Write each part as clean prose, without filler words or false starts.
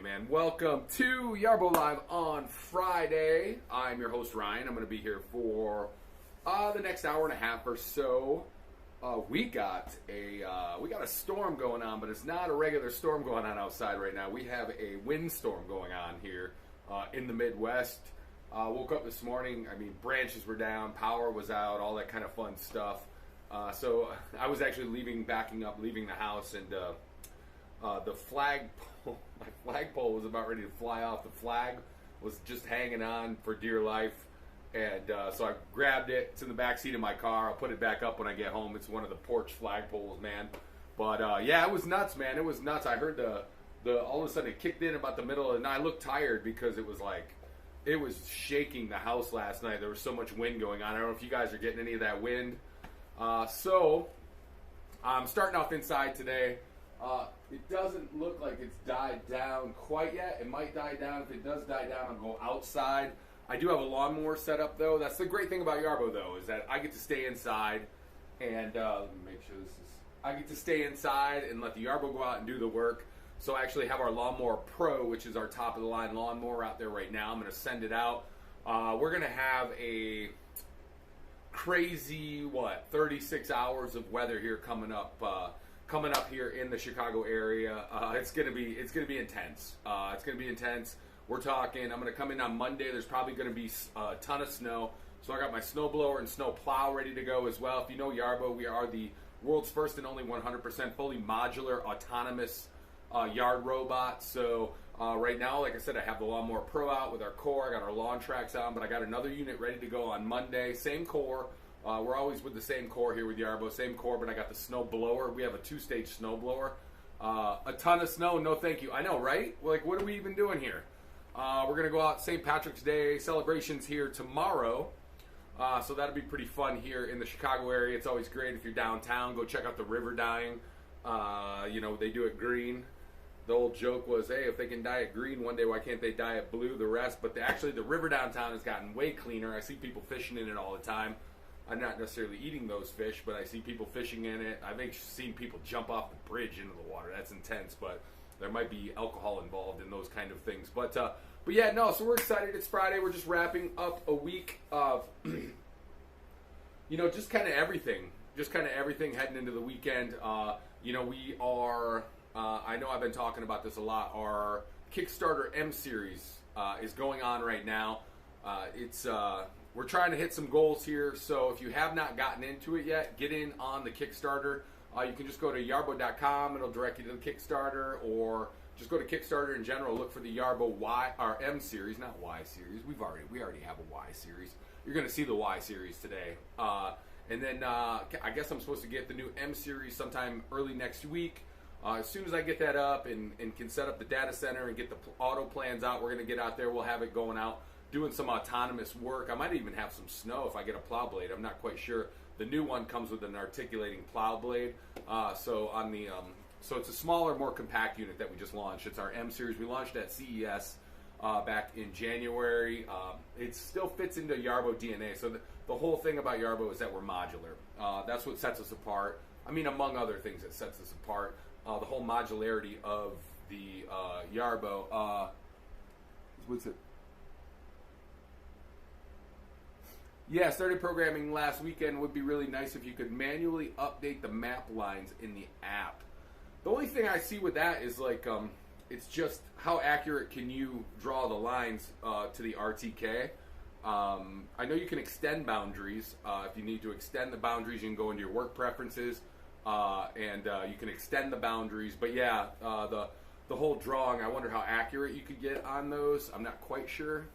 right, man. Welcome to Yarbo Live on Friday. I'm your host, Ryan. I'm going to be here for the next hour and a half or so. We got a storm going on, but it's not a regular storm going on outside right now. We have a windstorm going on here in the Midwest. Woke up this morning. I mean, branches were down, power was out, all that kind of fun stuff. So I was actually leaving the house, and the flagpole, my flagpole was about ready to fly off. The flag was just hanging on for dear life, and so I grabbed it. It's in the back seat of my car. I'll put it back up when I get home. It's one of the porch flagpoles, man. But yeah, it was nuts, man. It was nuts. I heard the all of a sudden it kicked in about the middle of the night. I looked tired because it was like it was shaking the house last night. There was so much wind going on. I don't know if you guys are getting any of that wind. So I'm starting off inside today. It doesn't look like it's died down quite yet. It might die down. If it does die down, I'll go outside. I do have a lawnmower set up, though. That's the great thing about Yarbo, though, is that I get to stay inside. And let me make sure this is... I get to stay inside and let the Yarbo go out and do the work. So I actually have our Lawnmower Pro, which is our top-of-the-line lawnmower out there right now. I'm going to send it out. We're going to have a crazy, 36 hours of weather here coming up here in the Chicago area. It's gonna be intense. It's gonna be intense. We're talking. I'm gonna come in on Monday. There's probably gonna be a ton of snow. So I got my snowblower and snow plow ready to go as well. If you know Yarbo, we are the world's first and only 100% fully modular autonomous yard robot. So right now, like I said, I have the Lawnmower Pro out with our core. I got our lawn tracks on, but I got another unit ready to go on Monday. Same core. We're always with the same core here with Yarbo, same core, but I got the snow blower. We have a 2-stage snow blower. A ton of snow, no thank you. I know, right? Like, what are we even doing here? We're going to go out St. Patrick's Day celebrations here tomorrow. So that'll be pretty fun here in the Chicago area. It's always great if you're downtown. Go check out the river dyeing. They do it green. The old joke was, hey, if they can dye it green one day, why can't they dye it blue the rest? But actually, the river downtown has gotten way cleaner. I see people fishing in it all the time. I'm not necessarily eating those fish, but I see people fishing in it. I've actually seen people jump off the bridge into the water. That's intense, but there might be alcohol involved in those kind of things. But yeah, no, so we're excited. It's Friday. We're just wrapping up a week of, just kind of everything. Just kind of everything heading into the weekend. We are, I know I've been talking about this a lot. Our Kickstarter M Series is going on right now. We're trying to hit some goals here, so if you have not gotten into it yet, get in on the Kickstarter. You can just go to yarbo.com. It'll direct you to the Kickstarter, or just go to Kickstarter in general. Look for the Yarbo M Series, not Y Series. We already have a Y Series. You're going to see the Y Series today. And then I guess I'm supposed to get the new M Series sometime early next week. As soon as I get that up and can set up the data center and get the auto plans out, we're going to get out there. We'll have it going out, doing some autonomous work. I might even have some snow if I get a plow blade. I'm not quite sure. The new one comes with an articulating plow blade. So it's a smaller, more compact unit that we just launched. It's our M Series. We launched at CES back in January. It still fits into Yarbo DNA. So the whole thing about Yarbo is that we're modular. That's what sets us apart. I mean, among other things that sets us apart. The whole modularity of the Yarbo. What's it? Yeah, started programming last weekend. Would be really nice if you could manually update the map lines in the app. The only thing I see with that is it's just how accurate can you draw the lines to the RTK. I know you can extend boundaries. If you need to extend the boundaries, you can go into your work preferences and you can extend the boundaries. But yeah, the whole drawing, I wonder how accurate you could get on those. I'm not quite sure.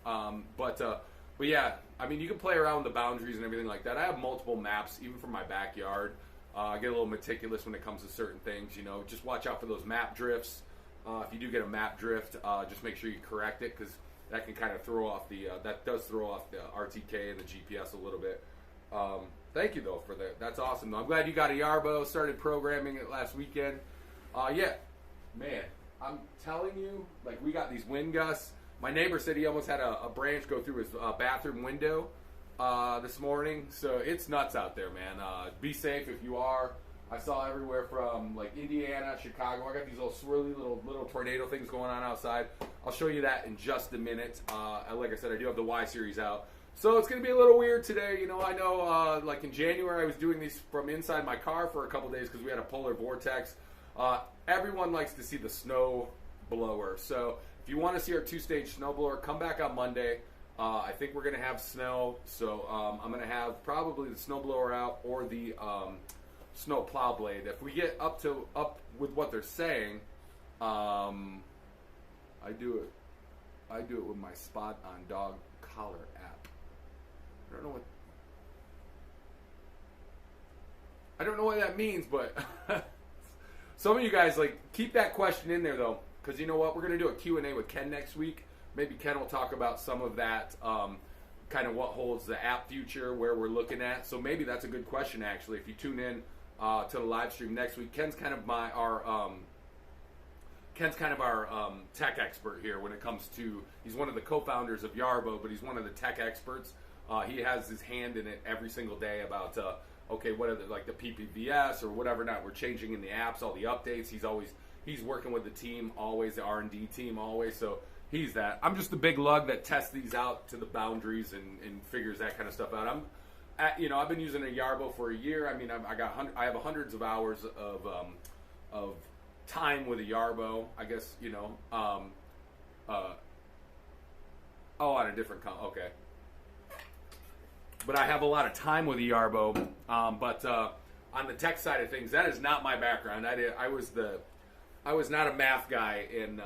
But yeah, I mean, you can play around with the boundaries and everything like that. I have multiple maps, even from my backyard. I get a little meticulous when it comes to certain things, Just watch out for those map drifts. If you do get a map drift, just make sure you correct it, because that can kind of throw off that does throw off the RTK and the GPS a little bit. Thank you, though, for that. That's awesome, though. I'm glad you got a Yarbo, started programming it last weekend. Yeah, man, I'm telling you, we got these wind gusts. My neighbor said he almost had a branch go through his bathroom window this morning. So it's nuts out there, man. Be safe if you are I saw everywhere from like Indiana, Chicago. I got these little swirly little tornado things going on outside. I'll show you that in just a minute. Like I said, I do have the Y series out. So it's going to be a little weird today. You know, I know like in January I was doing these from inside my car for a couple days because we had a polar vortex. Everyone likes to see the snow blower. So if you want to see our 2-stage snow blower, come back on Monday. I think we're going to have snow. So I'm going to have probably the snow blower out or the snow plow blade. If we get up with what they're saying, I do it with my Spot on Dog collar app. I don't know what that means, but some of you guys like keep that question in there though, because you know what, we're going to do a Q&A with Ken next week. Maybe Ken will talk about some of that, kind of what holds the app future, where we're looking at. So maybe that's a good question actually. If you tune in to the live stream next week, Ken's kind of our tech expert here when it comes to. He's one of the co-founders of Yarbo, but he's one of the tech experts. He has his hand in it every single day about okay, what are like the PPVS or whatever not we're changing in the apps, all the updates. He's working with the team always, the R&D team always. So he's that. I'm just the big lug that tests these out to the boundaries and figures that kind of stuff out. I've been using a Yarbo for a year. I mean, I have hundreds of hours of time with a Yarbo. I guess on a different okay. But I have a lot of time with the Yarbo. But on the tech side of things, that is not my background. I was not a math guy in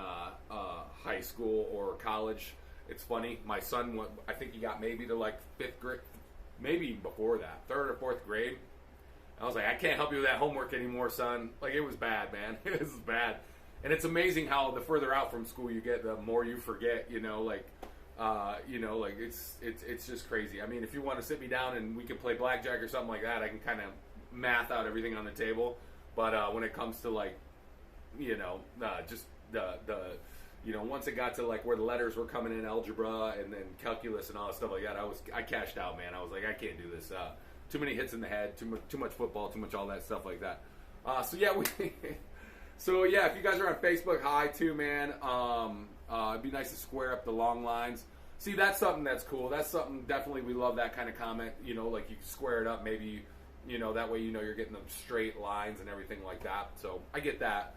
high school or college. It's funny. My son, I think he got maybe to like 5th grade, maybe even before that, 3rd or 4th grade. I was like, I can't help you with that homework anymore, son. Like, it was bad, man. It was bad. And it's amazing how the further out from school you get, the more you forget. It's just crazy. I mean, if you want to sit me down and we can play blackjack or something like that, I can kind of math out everything on the table. But when it comes to like, just once it got to like where the letters were coming in, algebra and then calculus and all that stuff like that, I cashed out, man. I was like, I can't do this. Too many hits in the head, too much football, too much all that stuff like that. If you guys are on Facebook, hi too, man. It'd be nice to square up the long lines. See, that's something that's cool. That's something definitely we love that kind of comment. Like you can square it up, maybe that way you're getting them straight lines and everything like that. So I get that.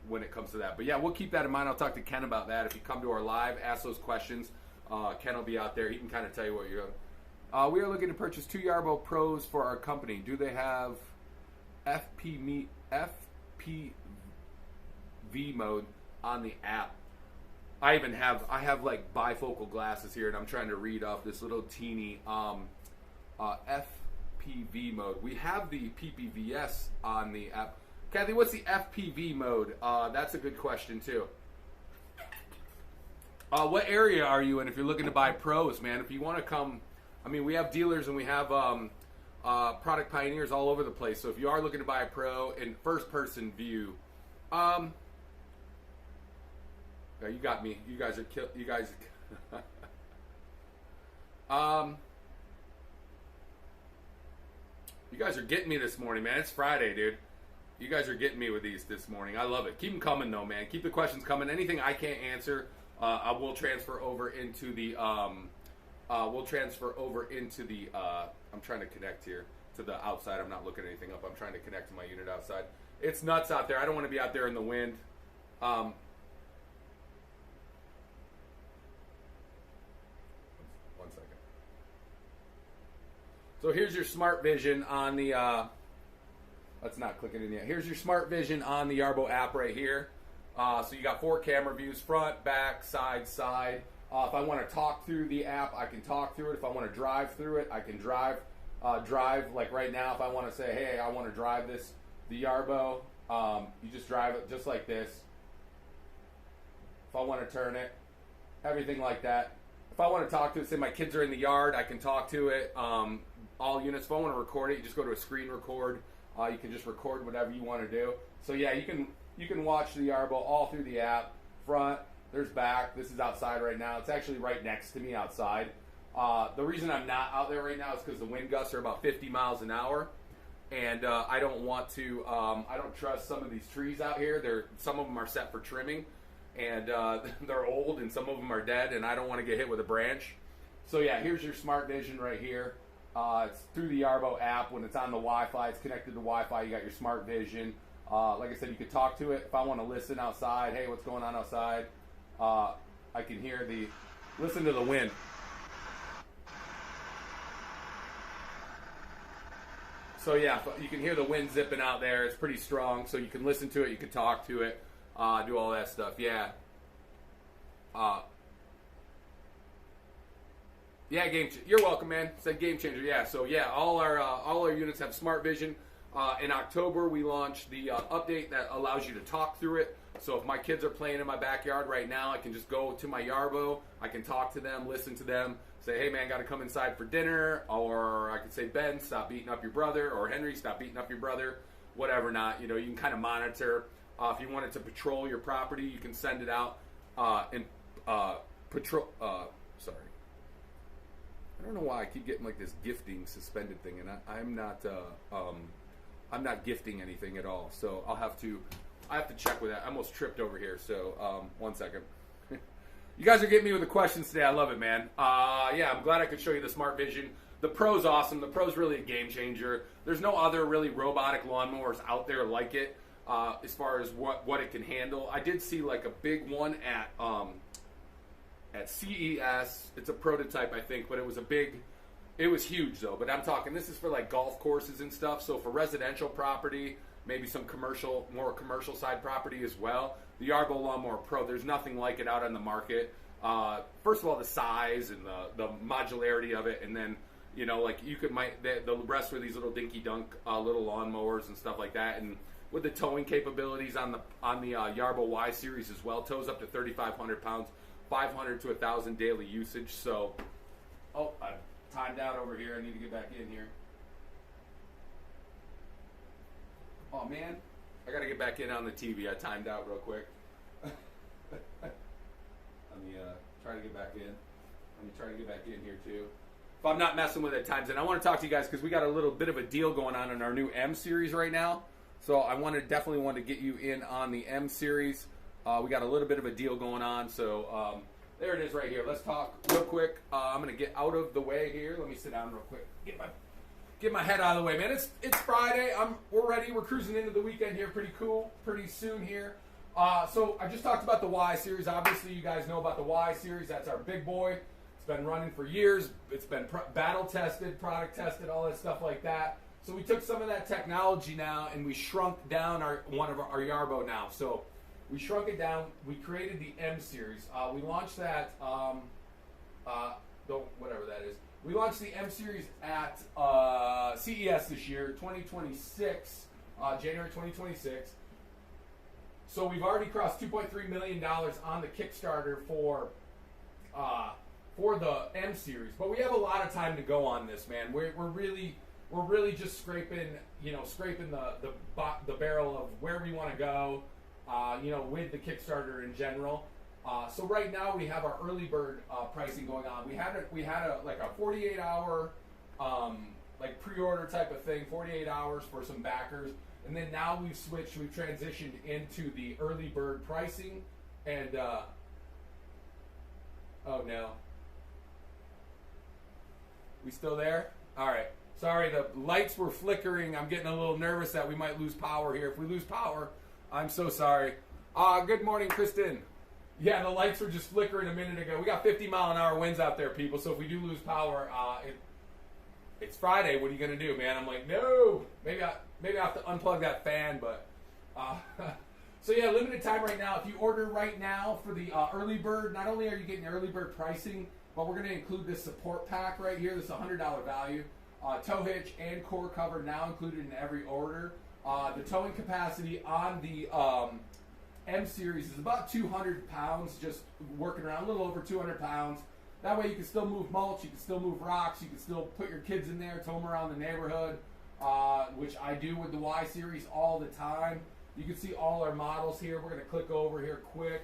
When it comes to that. But yeah, we'll keep that in mind. I'll talk to Ken about that. If you come to our live, ask those questions. Ken will be out there. He can kind of tell you what you're doing. We are looking to purchase 2 Yarbo Pros for our company. Do they have FPV mode on the app? I have like bifocal glasses here, and I'm trying to read off this little teeny FPV mode. We have the PPVS on the app. Kathy, what's the FPV mode? That's a good question too. What area are you in if you're looking to buy pros, man? If you want to come, I mean, we have dealers and we have product pioneers all over the place. So if you are looking to buy a pro in first-person view, yeah, you got me. You guys are you guys. You guys are getting me this morning, man. It's Friday, dude. You guys are getting me with these this morning. I love it. Keep them coming, though, man. Keep the questions coming. Anything I can't answer, I will transfer over into the. I'm trying to connect here to the outside. I'm not looking anything up. I'm trying to connect to my unit outside. It's nuts out there. I don't want to be out there in the wind. One second. So here's your smart vision on the. Let's not click it in yet. Here's your smart vision on the Yarbo app right here. So you got 4 camera views: front, back, side, side. If I want to talk through the app, I can talk through it. If I want to drive through it, I can drive. Like right now, if I want to say, hey, I want to drive the Yarbo, you just drive it just like this. If I want to turn it, everything like that. If I want to talk to it, say my kids are in the yard, I can talk to it. All units. If I want to record it, you just go to a screen record. You can just record whatever you want to do. So yeah, you can watch the Yarbo all through the app. Front, there's back. This is outside right now. It's actually right next to me outside. The reason I'm not out there right now is because the wind gusts are about 50 miles an hour. and I don't want to. I don't trust some of these trees out here. Some of them are set for trimming, and they're old, and some of them are dead, and I don't want to get hit with a branch. So yeah, here's your smart vision right here. It's through the Yarbo app. When it's on the Wi-Fi, it's connected to Wi-Fi. You got your smart vision. Like I said, you can talk to it. If I want to listen outside, hey, what's going on outside? I can listen to the wind. So yeah, you can hear the wind zipping out there. It's pretty strong, so you can listen to it. You can talk to it, do all that stuff. Yeah. Yeah, you're welcome, man. Said game changer. Yeah. So yeah, all our units have smart vision. In October, we launched the update that allows you to talk through it. So if my kids are playing in my backyard right now, I can just go to my Yarbo. I can talk to them, listen to them, say, hey, man, got to come inside for dinner. Or I can say, Ben, stop beating up your brother. Or Henry, stop beating up your brother. Whatever not. You know, you can kind of monitor. If you wanted to patrol your property, you can send it out and patrol. Sorry. I don't know why I keep getting like this gifting suspended thing, and I'm not gifting anything at all. So I have to check with that. I almost tripped over here. So 1 second. You guys are getting me with the questions today. I love it, man. Yeah, I'm glad I could show you the Smart Vision. The Pro's awesome. The Pro's really a game changer. There's no other really robotic lawnmowers out there like it as far as what it can handle. I did see like a big one at CES. It's a prototype, I think, but it was huge though. But I'm talking, this is for like golf courses and stuff. So for residential property, maybe some more commercial side property as well. The Yarbo Lawnmower Pro, there's nothing like it out on the market. First of all, the size and the modularity of it, and then you know, like the rest were these little dinky dunk little lawnmowers and stuff like that, and with the towing capabilities on the Yarbo Y series as well, tows up to 3,500 pounds, 500 to 1,000 daily usage. So, I timed out over here. I need to get back in here. Oh man, I gotta get back in on the TV. I timed out real quick. Let me try to get back in. Let me try to get back in here too. If I'm not messing with it, times in. I want to talk to you guys because we got a little bit of a deal going on in our new M series right now. So I definitely want to get you in on the M series. We got a little bit of a deal going on. So there it is right here. Let's talk real quick. I'm gonna get out of the way here. Let me sit down real quick. Get my head out of the way, man. It's Friday. We're ready. We're cruising into the weekend here. Pretty cool. Pretty soon here. So I just talked about the Y series. Obviously, you guys know about the Y series. That's our big boy. It's been running for years. It's been battle tested, product tested, all that stuff like that. So we took some of that technology now and we shrunk down one of our Yarbo now. So we shrunk it down. We created the M series. We launched that. Whatever that is. We launched the M series at CES this year, 2026, January 2026. So we've already crossed $2.3 million on the Kickstarter for the M series, but we have a lot of time to go on this, man. We're really just scraping the barrel of where we want to go, with the Kickstarter in general. So right now we have our early bird pricing going on. We had a 48-hour pre-order type of thing, 48 hours for some backers, and then now we've transitioned into the early bird pricing, and oh no, we still there? All right. Sorry, the lights were flickering. I'm getting a little nervous that we might lose power here. If we lose power, I'm so sorry. Good morning, Kristen. Yeah, the lights were just flickering a minute ago. We got 50-mile-an-hour winds out there, people. So if we do lose power, it's Friday. What are you gonna do, man? I'm like, no. Maybe I have to unplug that fan, but. So yeah, limited time right now. If you order right now for the early bird, not only are you getting the early bird pricing, but we're gonna include this support pack right here. This is $100 value. Tow hitch and core cover now included in every order. The towing capacity on the M series is about 200 pounds, just working around, a little over 200 pounds. That way you can still move mulch, you can still move rocks, you can still put your kids in there, tow them around the neighborhood, which I do with the Y series all the time. You can see all our models here. We're going to click over here quick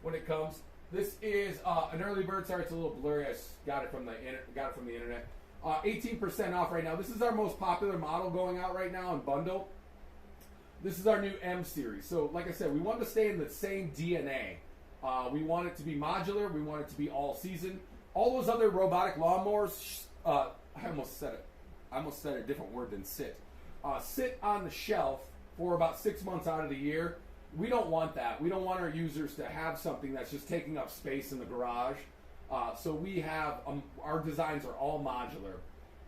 when it comes. This is an early bird. Sorry, it's a little blurry. I got it from the internet. 18% off right now. This is our most popular model going out right now in bundle. This is our new M series. So like I said, we want to stay in the same DNA. We want it to be modular. We want it to be all season. All those other robotic lawnmowers, I almost said a different word than sit. Sit on the shelf for about 6 months out of the year. We don't want that. We don't want our users to have something that's just taking up space in the garage. So we have, our designs are all modular.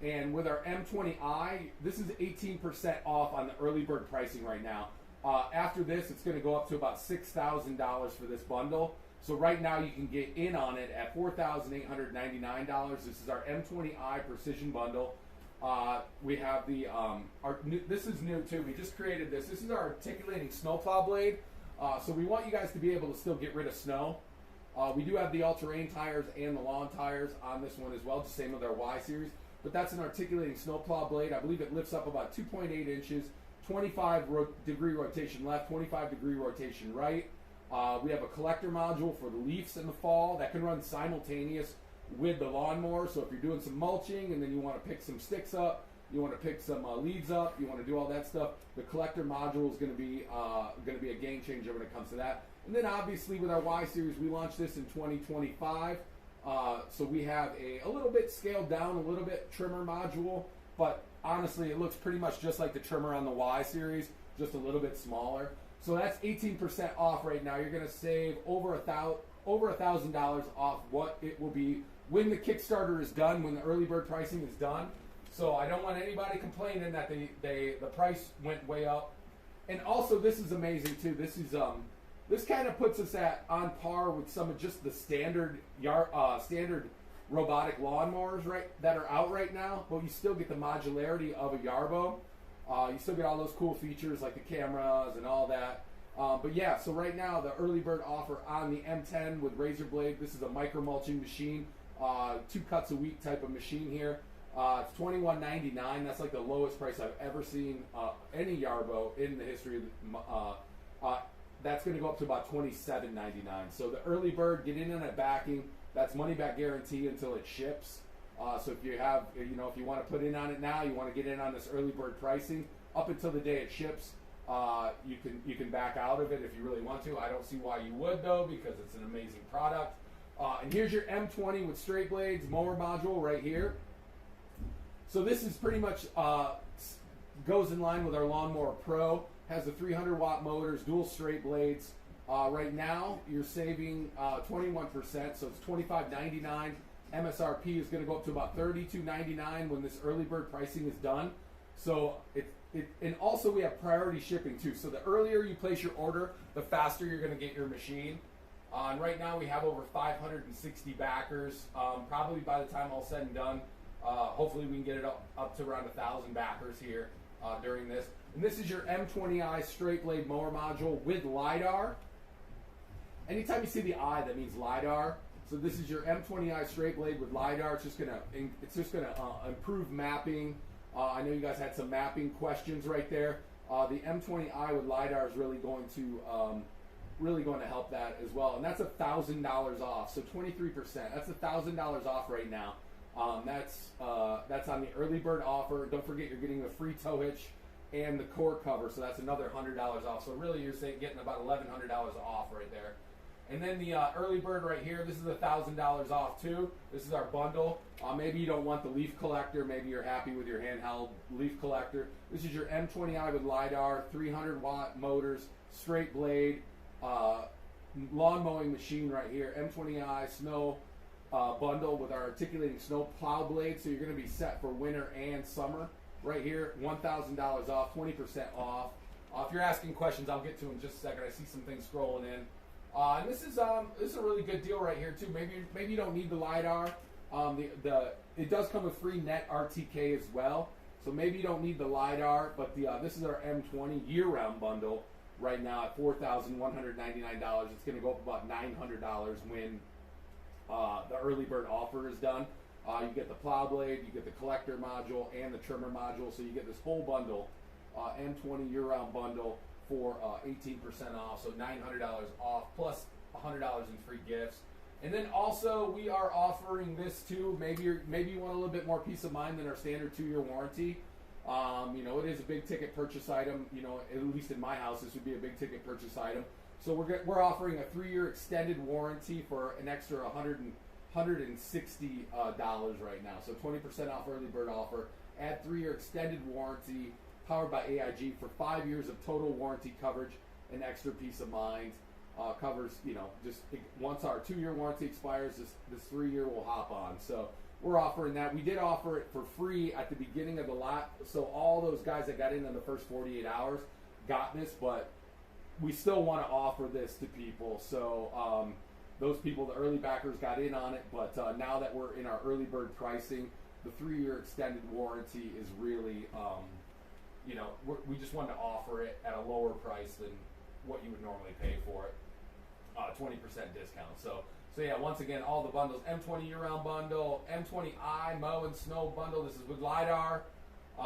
And with our M20i, this is 18% off on the early bird pricing right now. After this, it's going to go up to about $6,000 for this bundle. So right now you can get in on it at $4,899. This is our M20i Precision Bundle. We have the, this is new too. We just created this. This is our articulating snowplow blade. So we want you guys to be able to still get rid of snow. We do have the all-terrain tires and the lawn tires on this one as well, just same with our Y series. But that's an articulating snowplow blade. I believe it lifts up about 2.8 inches, 25-degree rotation left, 25-degree rotation right. We have a collector module for the leaves in the fall that can run simultaneous with the lawnmower. So if you're doing some mulching and then you want to pick some sticks up, you want to pick some leaves up, you want to do all that stuff, the collector module is going to be a game changer when it comes to that. And then obviously with our Y series, we launched this in 2025. So we have a little bit scaled down, a little bit trimmer module, but honestly it looks pretty much just like the trimmer on the Y series, just a little bit smaller. So that's 18% off right now. You're going to save over $1,000 off what it will be when the Kickstarter is done, when the early bird pricing is done. So I don't want anybody complaining that the price went way up. And also this is amazing too. This is this kind of puts us on par with some of just the standard robotic lawnmowers that are out right now, but you still get the modularity of a Yarbo. You still get all those cool features like the cameras and all that. But yeah, so right now the early bird offer on the M10 with razor blade. This is a micro mulching machine, 2 cuts a week type of machine here. It's $21.99. That's like the lowest price I've ever seen any Yarbo in the history of that's going to go up to about $27.99. So the early bird, get in on that backing. That's money back guarantee until it ships. So if you have, if you want to put in on it now, you want to get in on this early bird pricing up until the day it ships. You can back out of it if you really want to. I don't see why you would though, because it's an amazing product. And here's your M20 with straight blades mower module right here. So this is pretty much goes in line with our Lawnmower Pro. Has the 300-watt motors, dual straight blades. Right now, you're saving 21%, so it's $25.99. MSRP is going to go up to about $32.99 when this early bird pricing is done. So and also we have priority shipping too. So the earlier you place your order, the faster you're going to get your machine. And right now we have over 560 backers. Probably by the time all said and done, hopefully we can get it up to around 1,000 backers here during this. And this is your M20i straight blade mower module with LiDAR. Anytime you see the I, that means LiDAR. So this is your M20i straight blade with LiDAR. It's just gonna improve mapping. I know you guys had some mapping questions right there. The M20i with LiDAR is really going to help that as well. And that's $1,000 off. So 23%. That's $1,000 off right now. That's on the early bird offer. Don't forget you're getting the free tow hitch and the core cover, so that's another $100 off. So really you're getting about $1,100 off right there. And then the early bird right here, this is $1,000 off too. This is our bundle. Maybe you don't want the leaf collector. Maybe you're happy with your handheld leaf collector. This is your M20i with LiDAR, 300-watt motors, straight blade, lawn mowing machine right here. M20i snow bundle with our articulating snow plow blade. So you're going to be set for winter and summer. Right here, $1,000 off, 20% off. If you're asking questions, I'll get to them in just a second. I see some things scrolling in. And this is a really good deal right here too. Maybe you don't need the LiDAR. It does come with free net RTK as well. So maybe you don't need the LiDAR, but this is our M20 year-round bundle right now at $4,199. It's going to go up about $900 when the early bird offer is done. You get the plow blade, you get the collector module, and the trimmer module. So you get this whole bundle, M20 year-round bundle for 18% off. So $900 off plus $100 in free gifts. And then also we are offering this too. Maybe you want a little bit more peace of mind than our standard 2-year warranty. You know, it is a big ticket purchase item. You know, at least in my house, this would be a big ticket purchase item. So we're offering a 3-year extended warranty for an extra $160 right now. So 20% off early bird offer. Add 3-year extended warranty powered by AIG for 5 years of total warranty coverage and extra peace of mind. Covers, you know, just once our 2-year warranty expires, this 3-year will hop on. So we're offering that. We did offer it for free at the beginning of the lot. So all those guys that got in the first 48 hours got this, but we still want to offer this to people. So those people, the early backers, got in on it. But now that we're in our early bird pricing, the 3-year extended warranty is really, you know, we just wanted to offer it at a lower price than what you would normally pay for it. 20% discount. So yeah, once again, all the bundles: M20 year-round bundle, M20i mow and snow bundle. This is with LiDAR.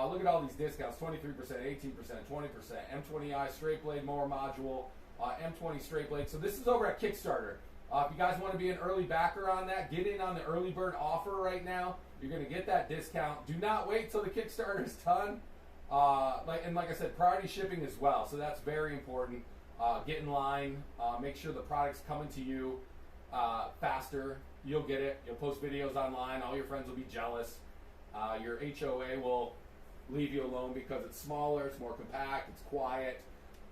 Look at all these discounts: 23%, 18%, 20%. M20i straight blade mower module, M20 straight blade. So this is over at Kickstarter. If you guys want to be an early backer on that, get in on the early bird offer right now. You're going to get that discount. Do not wait till the Kickstarter is done. Like I said, priority shipping as well. So that's very important. Get in line. Make sure the product's coming to you faster. You'll get it. You'll post videos online. All your friends will be jealous. Your HOA will leave you alone because it's smaller, it's more compact, it's quiet.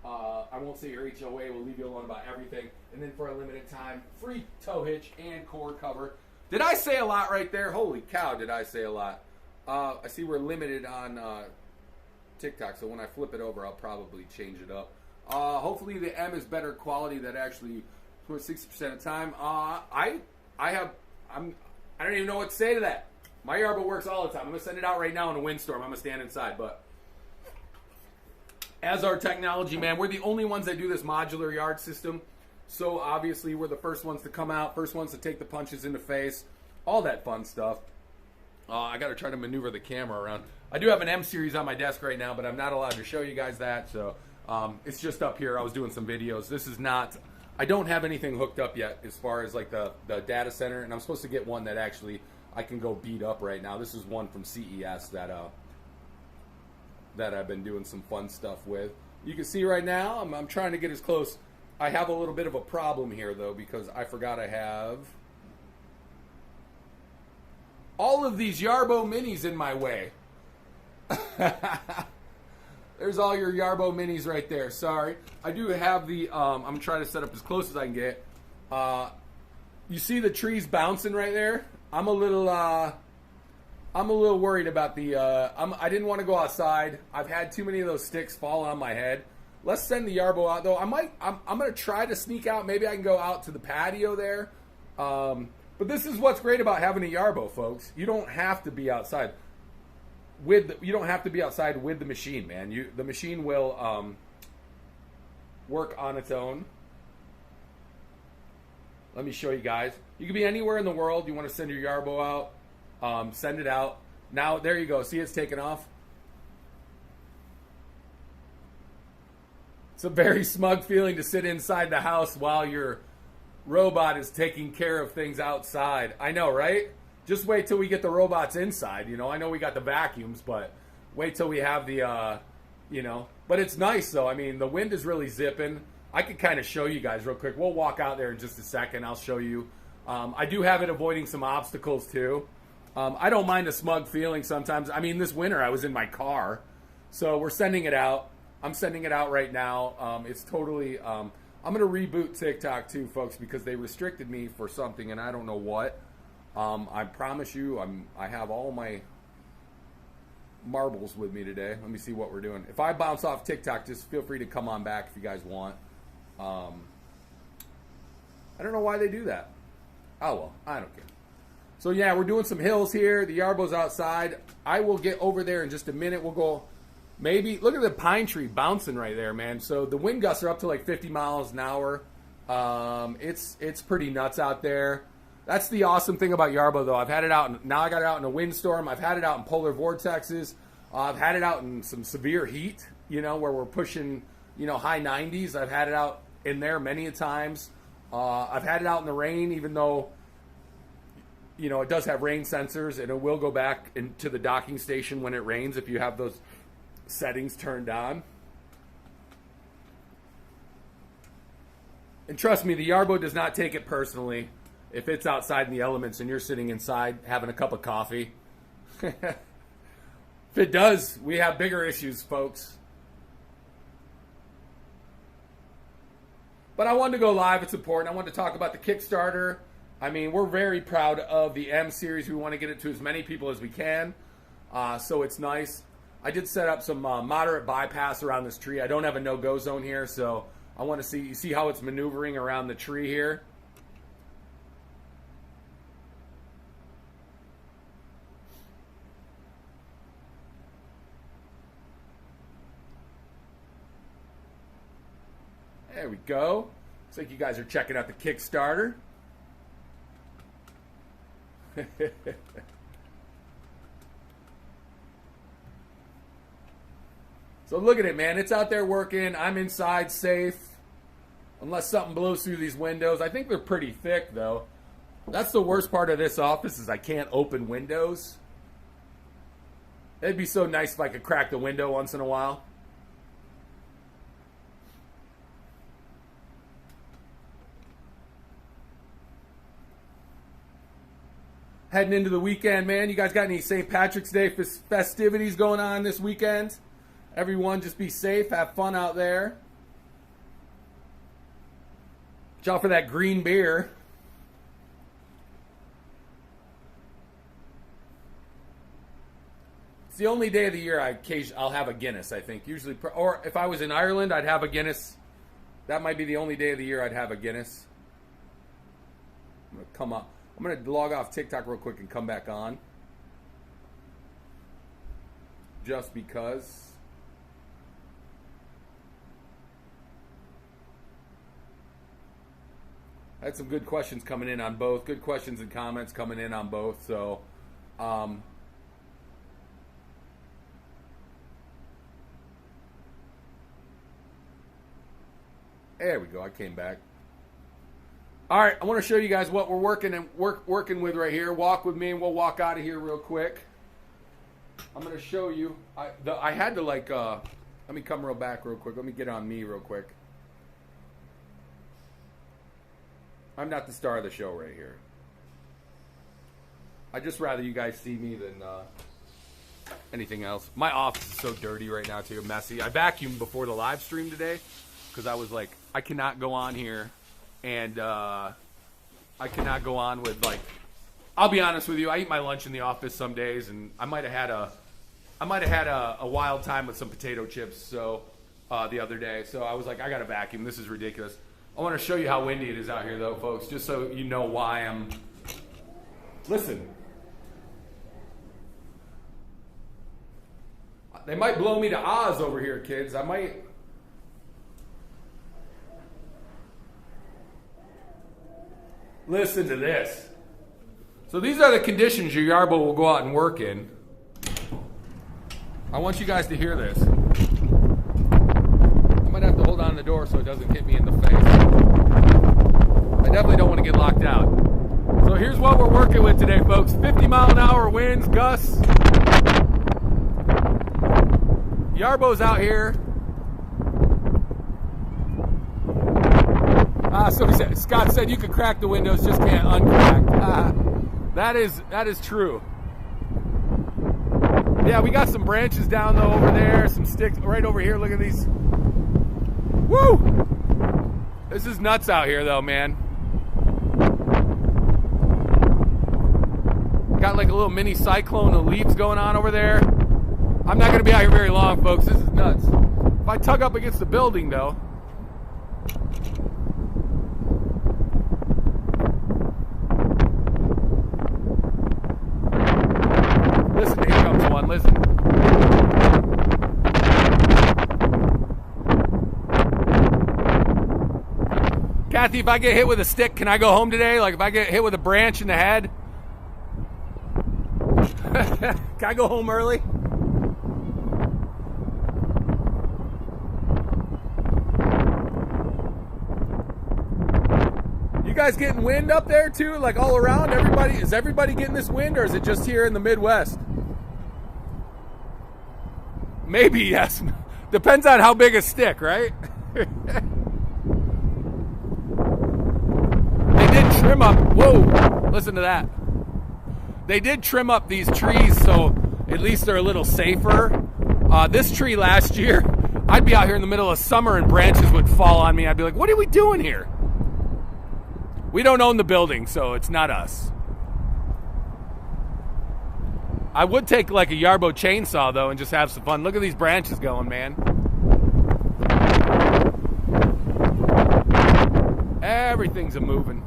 I won't say your HOA will leave you alone about everything. And then for a limited time, free tow hitch and cord cover. Did I say a lot right there? Holy cow, did I say a lot? I see we're limited on TikTok, so when I flip it over, I'll probably change it up. Hopefully the M is better quality that actually for 60% of the time. I don't even know what to say to that. My Yarbo works all the time. I'm going to send it out right now in a windstorm. I'm going to stand inside. But as our technology, man, we're the only ones that do this modular yard system. So obviously we're the first ones to come out, first ones to take the punches in the face, all that fun stuff. I got to try to maneuver the camera around. I do have an M series on my desk right now, but I'm not allowed to show you guys that. So it's just up here. I was doing some videos. This is not, I don't have anything hooked up yet as far as like the data center. And I'm supposed to get one that actually I can go beat up right now. This is one from CES that I've been doing some fun stuff with. You can see right now, I'm trying to get as close. I have a little bit of a problem here though, because I forgot I have all of these Yarbo minis in my way. There's all your Yarbo minis right there. Sorry. I do have the, I'm trying to set up as close as I can get. You see the trees bouncing right there? I'm a little worried about the, I didn't want to go outside. I've had too many of those sticks fall on my head. Let's send the Yarbo out though. I'm going to try to sneak out. Maybe I can go out to the patio there. But this is what's great about having a Yarbo, folks. You don't have to be outside with the machine, man. The machine will work on its own. Let me show you guys. You can be anywhere in the world. You want to send your Yarbo out, send it out. Now, there you go. See, it's taken off. It's a very smug feeling to sit inside the house while your robot is taking care of things outside. I know, right? Just wait till we get the robots inside. You know, I know we got the vacuums, but wait till we have the, But it's nice, though. I mean, the wind is really zipping. I could kind of show you guys real quick. We'll walk out there in just a second. I'll show you. I do have it avoiding some obstacles, too. I don't mind a smug feeling sometimes. I mean, this winter I was in my car. So we're sending it out. I'm sending it out right now. It's totally... I'm going to reboot TikTok, too, folks, because they restricted me for something, and I don't know what. I promise you, I have all my marbles with me today. Let me see what we're doing. If I bounce off TikTok, just feel free to come on back if you guys want. I don't know why they do that. Oh, well, I don't care. So, yeah, we're doing some hills here. The Yarbo's outside. I will get over there in just a minute. We'll go maybe, look at the pine tree bouncing right there, man. So the wind gusts are up to like 50 miles an hour. It's pretty nuts out there. That's the awesome thing about Yarbo, though. I've had it out, now I got it out in a windstorm. I've had it out in polar vortexes. I've had it out in some severe heat, where we're pushing, high 90s. I've had it out in there many a times. I've had it out in the rain, even though, you know, it does have rain sensors, and it will go back into the docking station when it rains if you have those settings turned on. And trust me, the Yarbo does not take it personally if it's outside in the elements and you're sitting inside having a cup of coffee. If it does, we have bigger issues, folks. But I wanted to go live. It's important. I wanted to talk about the Kickstarter. I mean, we're very proud of the M series. We want to get it to as many people as we can. So it's nice. I did set up some moderate bypass around this tree. I don't have a no-go zone here, so I want to see how it's maneuvering around the tree here. There we go. Looks like you guys are checking out the Kickstarter. So look at it, man. It's out there working. I'm inside safe. Unless something blows through these windows. I think they're pretty thick, though. That's the worst part of this office is I can't open windows. It'd be so nice if I could crack the window once in a while. Heading into the weekend, man. You guys got any St. Patrick's Day festivities going on this weekend? Everyone just be safe. Have fun out there. Watch out for that green beer. It's the only day of the year I'll have a Guinness, I think. Usually, or if I was in Ireland, I'd have a Guinness. That might be the only day of the year I'd have a Guinness. I'm going to log off TikTok real quick and come back on. Just because. I had some good questions coming in on both. Good questions and comments coming in on both. So, there we go. I came back. All right, I want to show you guys what we're working with right here. Walk with me, and we'll walk out of here real quick. I'm going to show you. I had to let me come real back real quick. Let me get on me real quick. I'm not the star of the show right here. I'd just rather you guys see me than anything else. My office is so dirty right now, too, messy. I vacuumed before the live stream today because I was like, I cannot go on here and I cannot go on with, like, I'll be honest with you, I eat my lunch in the office some days, and I might have had a wild time with some potato chips so the other day. So I was like, I got to vacuum. This is ridiculous. I want to show you how windy it is out here, though, folks, just so you know why I'm... Listen. They might blow me to Oz over here, kids. I might... Listen to this. So these are the conditions your Yarbo will go out and work in. I want you guys to hear this. I might have to hold on the door so it doesn't hit me in the face. I definitely don't want to get locked out. So here's what we're working with today, folks. 50-mile-an-hour winds, gusts. Yarbo's out here. Scott said you could crack the windows, just can't uncrack. That is true. Yeah, we got some branches down though over there, some sticks right over here. Look at these. Woo! This is nuts out here though, man. Got like a little mini cyclone of leaves going on over there. I'm not gonna be out here very long, folks. This is nuts. If I tug up against the building though. Listen, here comes one, listen. Kathy, if I get hit with a stick, can I go home today? Like if I get hit with a branch in the head? Can I go home early? You guys getting wind up there too, like all around? Is everybody getting this wind, or is it just here in the Midwest? Maybe, yes. Depends on how big a stick, right? They did trim up, whoa, listen to that. They did trim up these trees, so at least they're a little safer. This tree last year, I'd be out here in the middle of summer and branches would fall on me. I'd be like, what are we doing here? We don't own the building, so it's not us. I would take like a Yarbo chainsaw, though, and just have some fun. Look at these branches going, man. Everything's a-moving.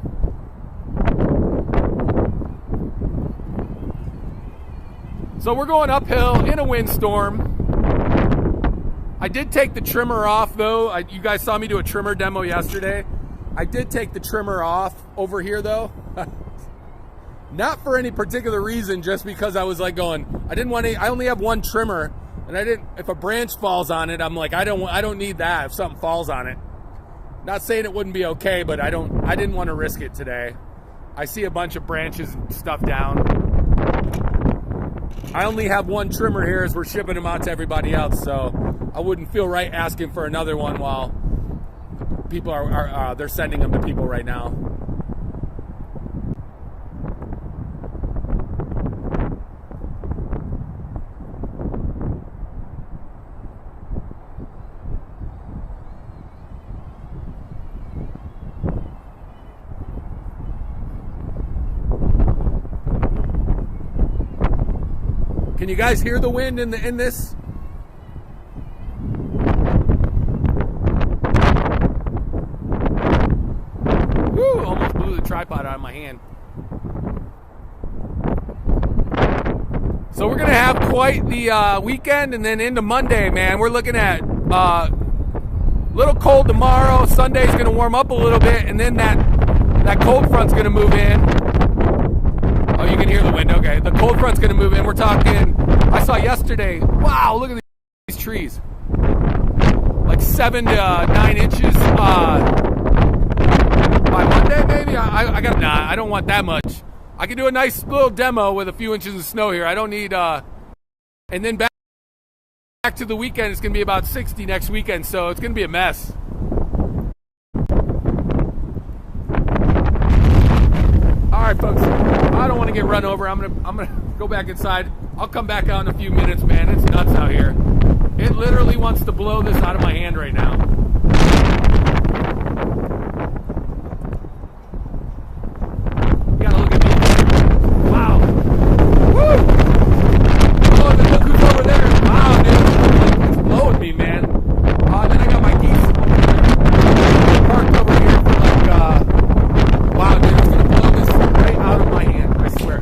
So we're going uphill in a windstorm. I did take the trimmer off, though. You guys saw me do a trimmer demo yesterday. I did take the trimmer off over here, though. Not for any particular reason, just because I was like going, I only have one trimmer, and if a branch falls on it, I'm like, I don't need that if something falls on it. Not saying it wouldn't be okay, but I didn't want to risk it today. I see a bunch of branches and stuff down. I only have one trimmer here as we're shipping them out to everybody else, so I wouldn't feel right asking for another one while people they're sending them to people right now. Can you guys hear the wind in this? Woo! Almost blew the tripod out of my hand. So we're gonna have quite the weekend, and then into Monday, man. We're looking at little cold tomorrow. Sunday's gonna warm up a little bit, and then that cold front's gonna move in. Oh, you can hear the wind. Okay, the cold front's gonna move in. We're talking. I saw yesterday. Wow, look at these trees. Like 7 to 9 inches by Monday, maybe. I don't want that much. I can do a nice little demo with a few inches of snow here. I don't need. And then back to the weekend. It's gonna be about 60 next weekend, so it's gonna be a mess. All right, folks. I don't want to get run over. I'm gonna go back inside. I'll come back out in a few minutes, man. It's nuts out here. It literally wants to blow this out of my hand right now. You gotta look at me. Wow. Woo! Oh, look who's over there. Wow, dude. It's blowing me, man. Then I got my geese parked over here for like, wow, dude. It's gonna blow this right out of my hand. I swear.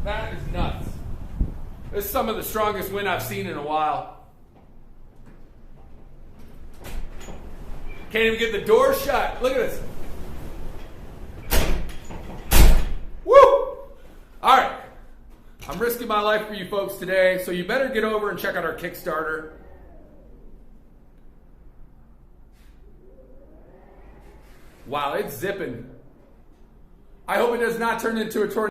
That is nuts. This is some of the strongest wind I've seen in a while. Can't even get the door shut. Look at this. Woo! All right. I'm risking my life for you folks today, so you better get over and check out our Kickstarter. Wow, it's zipping. I hope it does not turn into a tornado.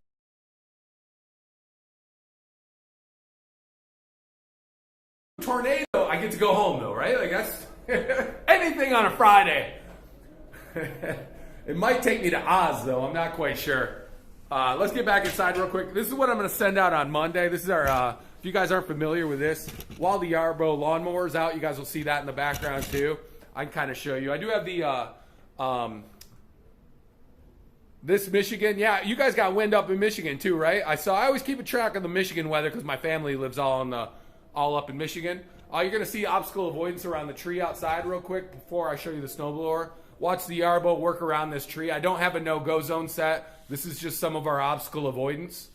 I get to go home though, right? Like that's anything on a Friday. It might take me to Oz though. I'm not quite sure. Let's get back inside real quick. This is what I'm going to send out on Monday. This is our, if you guys aren't familiar with this, while the Yarbo lawnmower is out, you guys will see that in the background too. I can kind of show you. I do have the, this Michigan. Yeah, you guys got wind up in Michigan too, right? I always keep a track of the Michigan weather because my family lives all up in Michigan. You're going to see obstacle avoidance around the tree outside real quick before I show you the snowblower. Watch the Yarbo work around this tree. I don't have a no-go zone set. This is just some of our obstacle avoidance.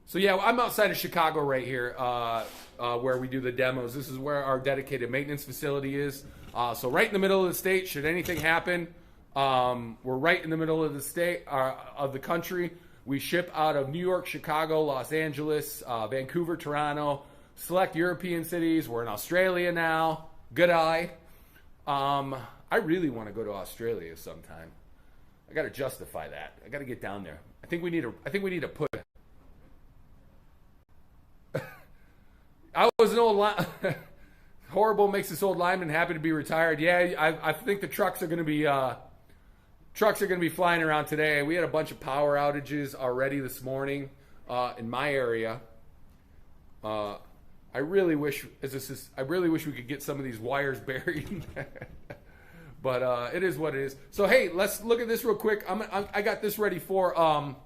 So yeah, I'm outside of Chicago right here where we do the demos. This is where our dedicated maintenance facility is. So right in the middle of the state, should anything happen, we're right in the middle of the state, of the country. We ship out of New York, Chicago, Los Angeles, Vancouver, Toronto, select European cities. We're in Australia now. Good eye. I really want to go to Australia sometime. I got to justify that. I got to get down there. I think we need to put. I was an old horrible makes this old lineman happy to be retired. Yeah, I think the trucks are going to be flying around today. We had a bunch of power outages already this morning in my area. I really wish we could get some of these wires buried. But it is what it is. So hey, let's look at this real quick. I got this ready for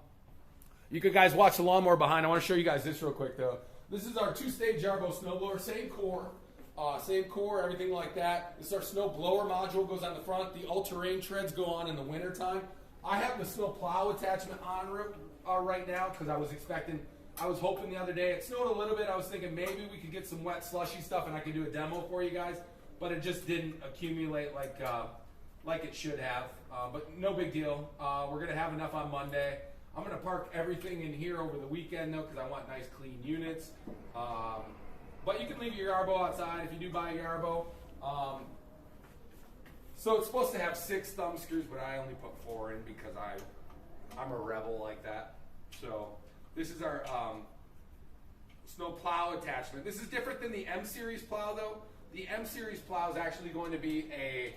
you could guys watch the lawnmower behind. I want to show you guys this real quick though. This is our 2-stage Yarbo snowblower, same core, everything like that. This is our snow blower module, goes on the front. The all-terrain treads go on in the wintertime. I have the snow plow attachment on right now because I was hoping the other day, it snowed a little bit. I was thinking maybe we could get some wet slushy stuff and I could do a demo for you guys, but it just didn't accumulate like it should have. But no big deal. We're going to have enough on Monday. I'm going to park everything in here over the weekend, though, because I want nice, clean units. But you can leave your Yarbo outside if you do buy a Yarbo. So it's supposed to have 6 thumb screws, but I only put 4 in because I'm a rebel like that. So this is our snow plow attachment. This is different than the M Series plow, though. The M Series plow is actually going to be a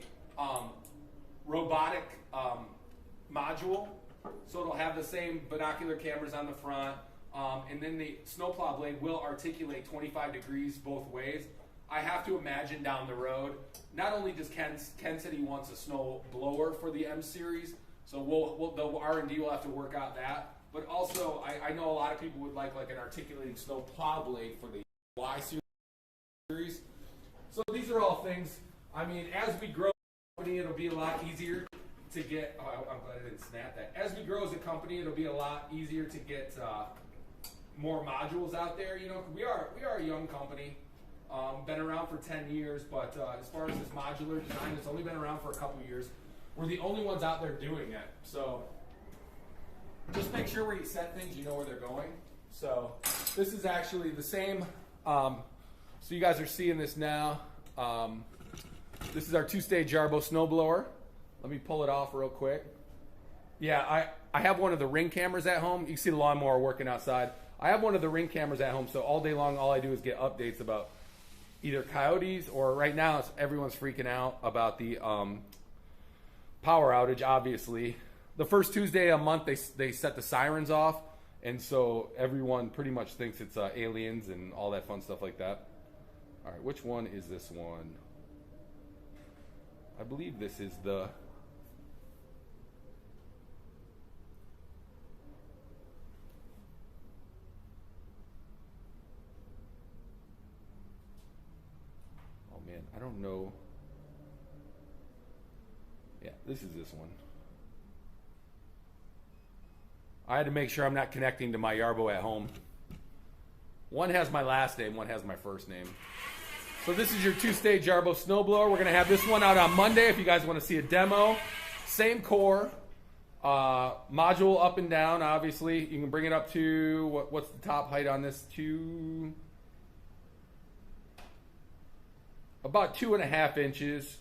robotic module. So it'll have the same binocular cameras on the front, and then the snowplow blade will articulate 25 degrees both ways. I have to imagine down the road, not only does Ken said he wants a snow blower for the M Series, so the R&D will have to work out that, but also I know a lot of people would like an articulating snow plow blade for the Y Series. So these are all things, I mean, as we grow, it'll be a lot easier to get, I'm glad I didn't snap that. As we grow as a company, it'll be a lot easier to get more modules out there. You know, we are a young company, been around for 10 years, but as far as this modular design, it's only been around for a couple years. We're the only ones out there doing it. So just make sure where you set things, you know where they're going. So this is actually the same. So you guys are seeing this now. This is our 2-stage Yarbo snowblower. Let me pull it off real quick. Yeah, I have one of the Ring cameras at home. You can see the lawnmower working outside. I have one of the Ring cameras at home, so all day long, all I do is get updates about either coyotes or right now, everyone's freaking out about the power outage, obviously. The first Tuesday a month, they set the sirens off, and so everyone pretty much thinks it's aliens and all that fun stuff like that. All right, which one is this one? I believe this is the... I don't know. Yeah, this is this one. I had to make sure I'm not connecting to my Yarbo at home. One has my last name, one has my first name. So this is your 2-stage Yarbo snowblower. We're going to have this one out on Monday if you guys want to see a demo. Same core. Module up and down, obviously. You can bring it up to, what's the top height on this? About 2.5 inches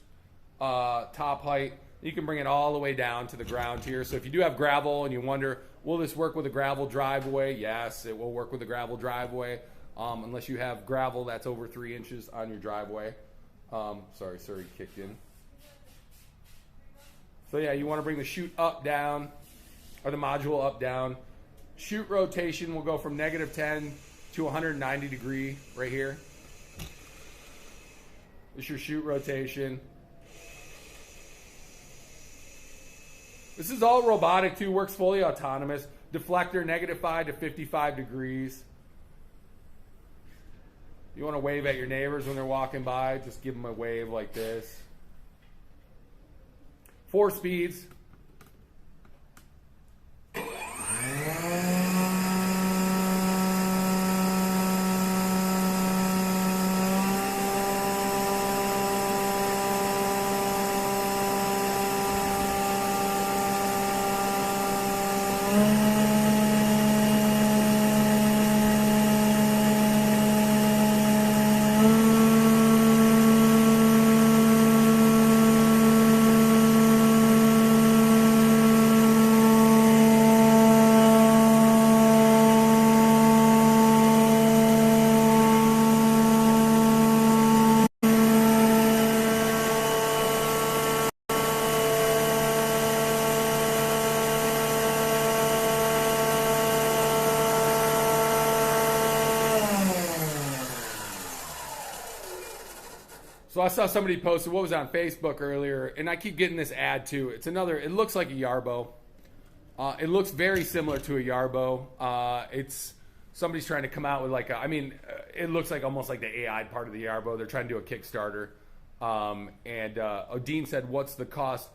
top height. You can bring it all the way down to the ground here. So if you do have gravel and you wonder, will this work with a gravel driveway? Yes, it will work with a gravel driveway, unless you have gravel that's over 3 inches on your driveway. Sorry, kicked in. So yeah, you want to bring the chute up, down, or the module up, down. Chute rotation will go from -10 to 190 degree right here. This is your chute rotation. This is all robotic too, works fully autonomous. Deflector -5 to 55 degrees. You want to wave at your neighbors when they're walking by, just give them a wave like this. 4 speeds. So I saw somebody posted, what was it, on Facebook earlier, and I keep getting this ad too. It's another, it looks like a Yarbo. It looks very similar to a Yarbo. It's, somebody's trying to come out with like a, I mean, it looks like almost like the AI part of the Yarbo. They're trying to do a Kickstarter. Dean said, what's the cost?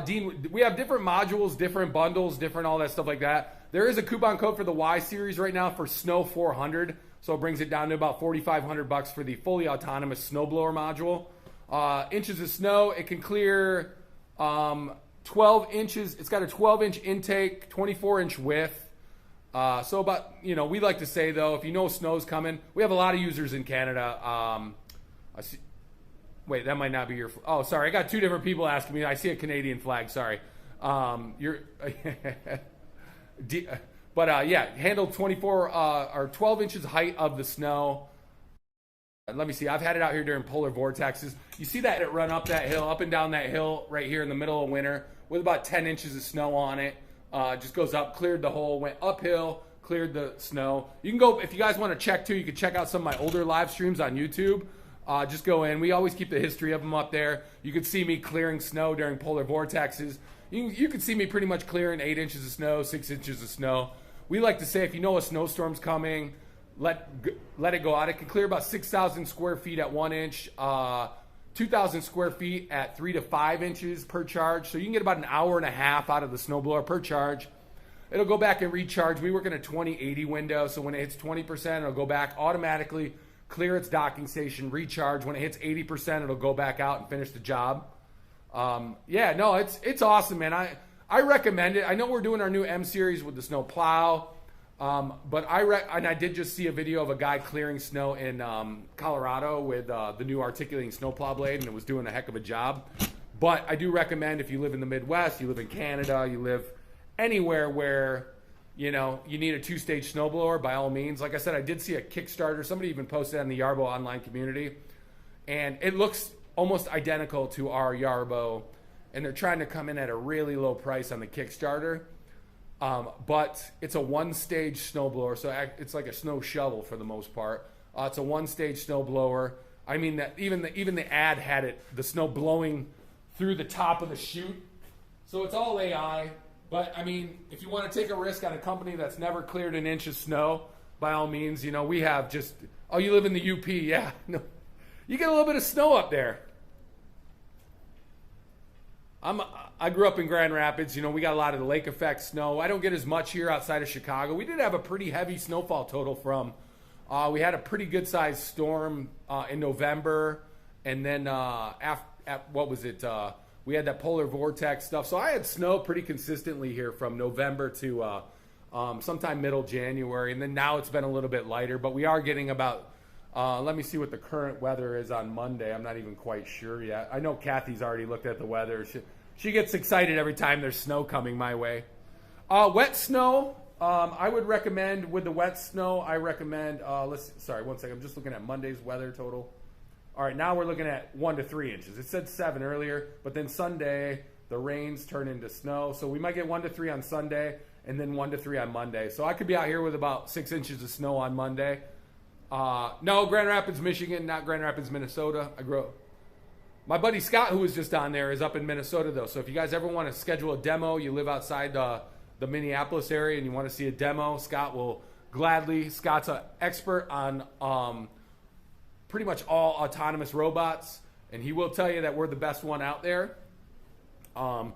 Dean, we have different modules, different bundles, different all that stuff like that. There is a coupon code for the Y series right now for Snow 400. So it brings it down to about $4,500 for the fully autonomous snowblower module. Inches of snow, it can clear 12 inches. It's got a 12-inch intake, 24-inch width. So about, you know, we like to say, though, if you know snow's coming, we have a lot of users in Canada. I see, wait, that might not be your, oh, sorry. I got two different people asking me. I see a Canadian flag, sorry. Yeah, handled 24 or 12 inches height of the snow. Let me see. I've had it out here during polar vortexes. You see that it run up that hill, up and down that hill right here in the middle of winter with about 10 inches of snow on it. Just goes up, cleared the hole, went uphill, cleared the snow. You can go, if you guys want to check too, you can check out some of my older live streams on YouTube. Just go in. We always keep the history of them up there. You can see me clearing snow during polar vortexes. You can see me pretty much clearing 8 inches of snow, 6 inches of snow. We like to say if you know a snowstorm's coming, let it go out. It can clear about 6,000 square feet at 1 inch, 2,000 square feet at 3 to 5 inches per charge. So you can get about an hour and a half out of the snowblower per charge. It'll go back and recharge. We work in a 20-80 window, so when it hits 20%, it'll go back automatically, clear its docking station, recharge. When it hits 80%, it'll go back out and finish the job. Yeah, no, it's awesome, man. I recommend it. I know we're doing our new M series with the snow plow, but I did just see a video of a guy clearing snow in Colorado with the new articulating snow plow blade, and it was doing a heck of a job. But I do recommend if you live in the Midwest, you live in Canada, you live anywhere where you know you need a 2-stage snowblower, by all means. Like I said, I did see a Kickstarter. Somebody even posted on the Yarbo online community, and it looks almost identical to our Yarbo. And they're trying to come in at a really low price on the Kickstarter. But it's a 1-stage snowblower, so it's like a snow shovel for the most part. It's a 1-stage snowblower. I mean, that even the ad had the snow blowing through the top of the chute. So it's all AI. But, I mean, if you want to take a risk on a company that's never cleared an inch of snow, by all means, you know, we have just, oh, you live in the UP, yeah. No, you get a little bit of snow up there. I grew up in Grand Rapids. You know, we got a lot of the lake effect snow. I don't get as much here outside of Chicago. We did have a pretty heavy snowfall total from, we had a pretty good sized storm in November. And then what was it? We had that polar vortex stuff. So I had snow pretty consistently here from November to sometime middle January. And then now it's been a little bit lighter. But we are getting about, let me see what the current weather is on Monday. I'm not even quite sure yet. I know Kathy's already looked at the weather. She gets excited every time there's snow coming my way. Wet snow, I would recommend with the wet snow, I recommend, sorry, 1 second. I'm just looking at Monday's weather total. All right, now we're looking at 1 to 3 inches. It said 7 earlier, but then Sunday, the rains turn into snow. So we might get 1 to 3 on Sunday and then 1 to 3 on Monday. So I could be out here with about 6 inches of snow on Monday. No, Grand Rapids, Michigan, not Grand Rapids, Minnesota. My buddy Scott, who was just on there, is up in Minnesota, though. So if you guys ever want to schedule a demo, you live outside the Minneapolis area and you want to see a demo, Scott will gladly. Scott's an expert on pretty much all autonomous robots, and he will tell you that we're the best one out there. And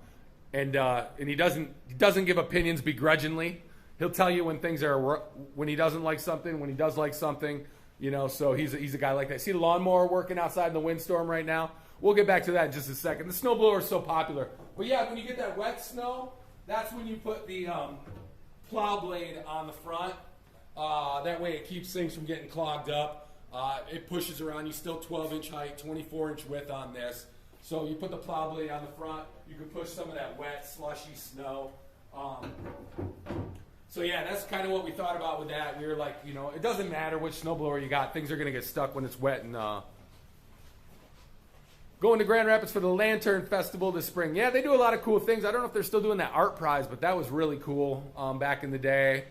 he doesn't give opinions begrudgingly. He'll tell you when things are, when he doesn't like something, when he does like something, you know, so he's a guy like that. See the lawnmower working outside in the windstorm right now? We'll get back to that in just a second. The snowblower is so popular. But yeah, when you get that wet snow, that's when you put the plow blade on the front. That way it keeps things from getting clogged up. It pushes around. You still 12-inch height, 24-inch width on this. So you put the plow blade on the front. You can push some of that wet, slushy snow. So yeah, that's kind of what we thought about with that. We were like, you know, it doesn't matter which snowblower you got. Things are going to get stuck when it's wet. And going to Grand Rapids for the Lantern Festival this spring. Yeah, they do a lot of cool things. I don't know if they're still doing that art prize, but that was really cool back in the day.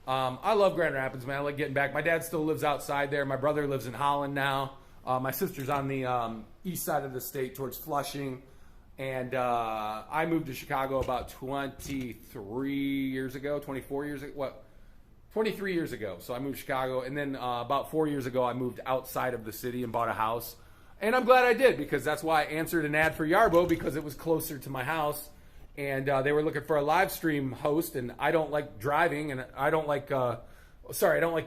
I love Grand Rapids, man. I like getting back. My dad still lives outside there. My brother lives in Holland now. My sister's on the east side of the state towards Flushing. And I moved to Chicago about 23 years ago, 24 years ago, 23 years ago. So I moved to Chicago, and then about 4 years ago, I moved outside of the city and bought a house. And I'm glad I did, because that's why I answered an ad for Yarbo, because it was closer to my house. And they were looking for a live stream host, and I don't like driving, and I don't like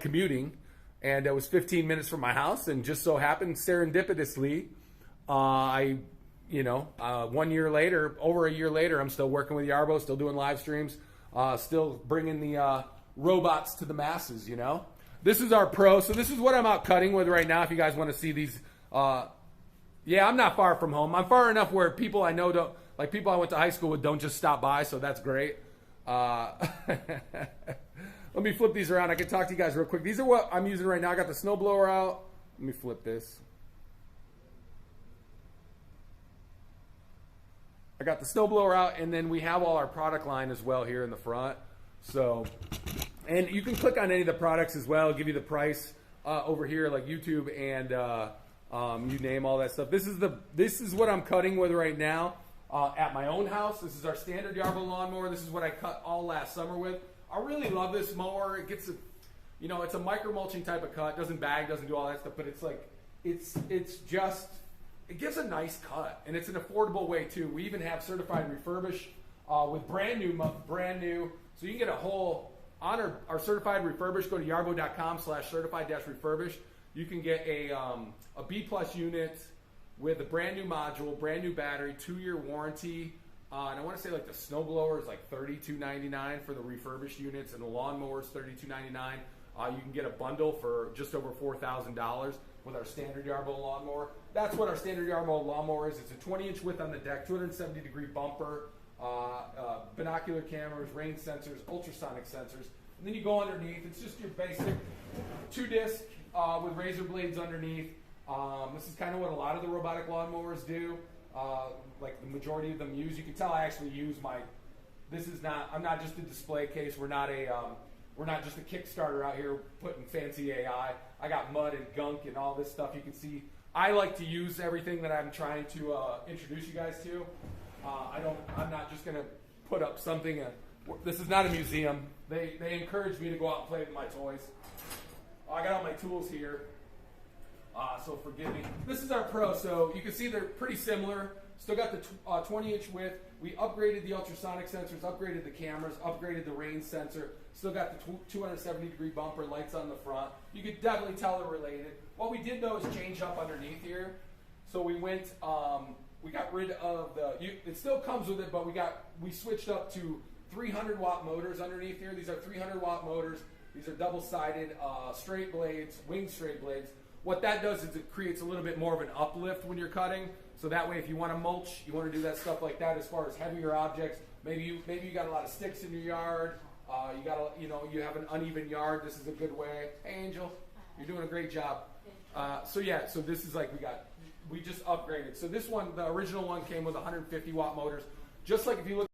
commuting. And it was 15 minutes from my house, and just so happened, serendipitously, 1 year later, over a year later, I'm still working with Yarbo, still doing live streams, still bringing the robots to the masses, you know. This is our Pro, so this is what I'm out cutting with right now. If you guys want to see these, yeah, I'm not far from home. I'm far enough where people I know don't, like people I went to high school with, don't just stop by, so that's great. Let me flip these around. I can talk to you guys real quick. These are what I'm using right now. I got the snowblower out. Let me flip this. I got the snowblower out, and then we have all our product line as well here in the front. So, and you can click on any of the products as well. It'll give you the price over here, like YouTube and you name all that stuff. This is what I'm cutting with right now at my own house. This is our standard Yarbo lawnmower. This is what I cut all last summer with. I really love this mower. It gets it's a micro mulching type of cut. Doesn't bag, doesn't do all that stuff, but it's like it gives a nice cut, and it's an affordable way too. We even have certified refurbish with brand new. So you can get a whole on our certified refurbish. Go to yarbo.com/certified-refurbish. You can get a B+ unit with a brand new module, brand new battery, 2-year warranty. And I want to say like the snowblower is like $32.99 for the refurbished units, and the lawnmower is $32.99. You can get a bundle for just over $4,000 with our standard Yarbo lawnmower. That's what our standard Yarbo lawnmower is. It's a 20-inch width on the deck, 270-degree bumper, binocular cameras, rain sensors, ultrasonic sensors. And then you go underneath. It's just your basic 2-disc with razor blades underneath. This is kind of what a lot of the robotic lawnmowers do. Like the majority of them use. You can tell I actually use I'm not just a display case. We're not just a Kickstarter out here putting fancy AI. I got mud and gunk and all this stuff. You can see I like to use everything that I'm trying to introduce you guys to. I'm not just gonna put up something. This is not a museum. They encourage me to go out and play with my toys. I got all my tools here. So forgive me. This is our Pro, so you can see they're pretty similar. Still got the 20-inch width. We upgraded the ultrasonic sensors, upgraded the cameras, upgraded the rain sensor. Still got the 270-degree bumper, lights on the front. You could definitely tell they're related. What we did, though, is change up underneath here. So we went, we got rid of it still comes with it, but we switched up to 300-watt motors underneath here. These are 300-watt motors. These are double-sided straight blades, wing straight blades. What that does is it creates a little bit more of an uplift when you're cutting. So that way, if you want to mulch, you want to do that stuff like that as far as heavier objects. Maybe you got a lot of sticks in your yard. You have an uneven yard. This is a good way. Hey, Angel, you're doing a great job. So this is like we just upgraded. So this one, the original one came with 150-watt motors. Just like if you look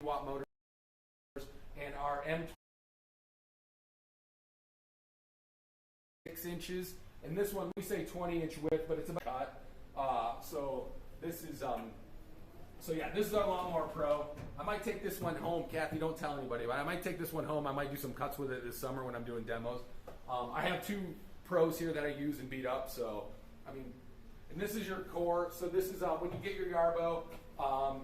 watt motors, and our M 6 inches, and this one we say 20-inch width, but it's about cut. So this is this is our Lawnmower Pro. I might take this one home. Kathy, don't tell anybody, but I might take this one home. I might do some cuts with it this summer when I'm doing demos. I have 2 Pros here that I use and beat up. So and this is your core. So this is when you get your Yarbo.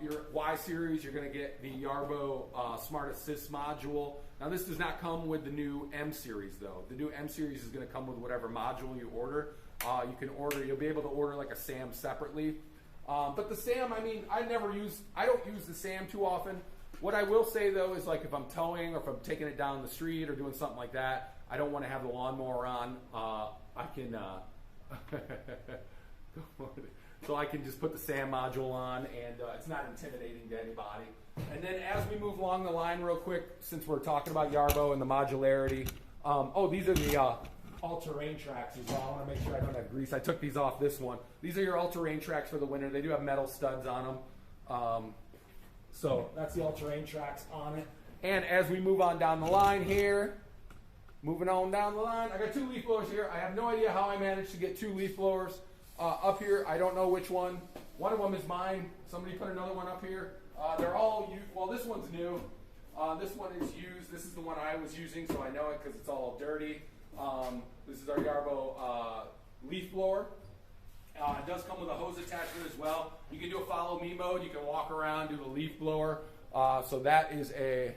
Your Y series, you're going to get the Yarbo Smart Assist module. Now, this does not come with the new M series, though. The new M series is going to come with whatever module you order. You'll be able to order like a SAM separately. But the SAM, I don't use the SAM too often. What I will say, though, is like if I'm towing or if I'm taking it down the street or doing something like that, I don't want to have the lawnmower on. I can. So I can just put the SAM module on, and it's not intimidating to anybody. And then as we move along the line real quick, since we're talking about Yarbo and the modularity, these are all-terrain tracks as well. I want to make sure I don't have grease. I took these off this one. These are your all-terrain tracks for the winter. They do have metal studs on them. So that's the all-terrain tracks on it. And as we move on down the line here, moving on down the line, I got 2 leaf blowers here. I have no idea how I managed to get 2 leaf blowers up here. I don't know which one. One of them is mine. Somebody put another one up here. They're all used. Well, this one's new. This one is used. This is the one I was using, so I know it because it's all dirty. This is our Yarbo leaf blower. It does come with a hose attachment as well. You can do a follow me mode. You can walk around, do the leaf blower. So that is a...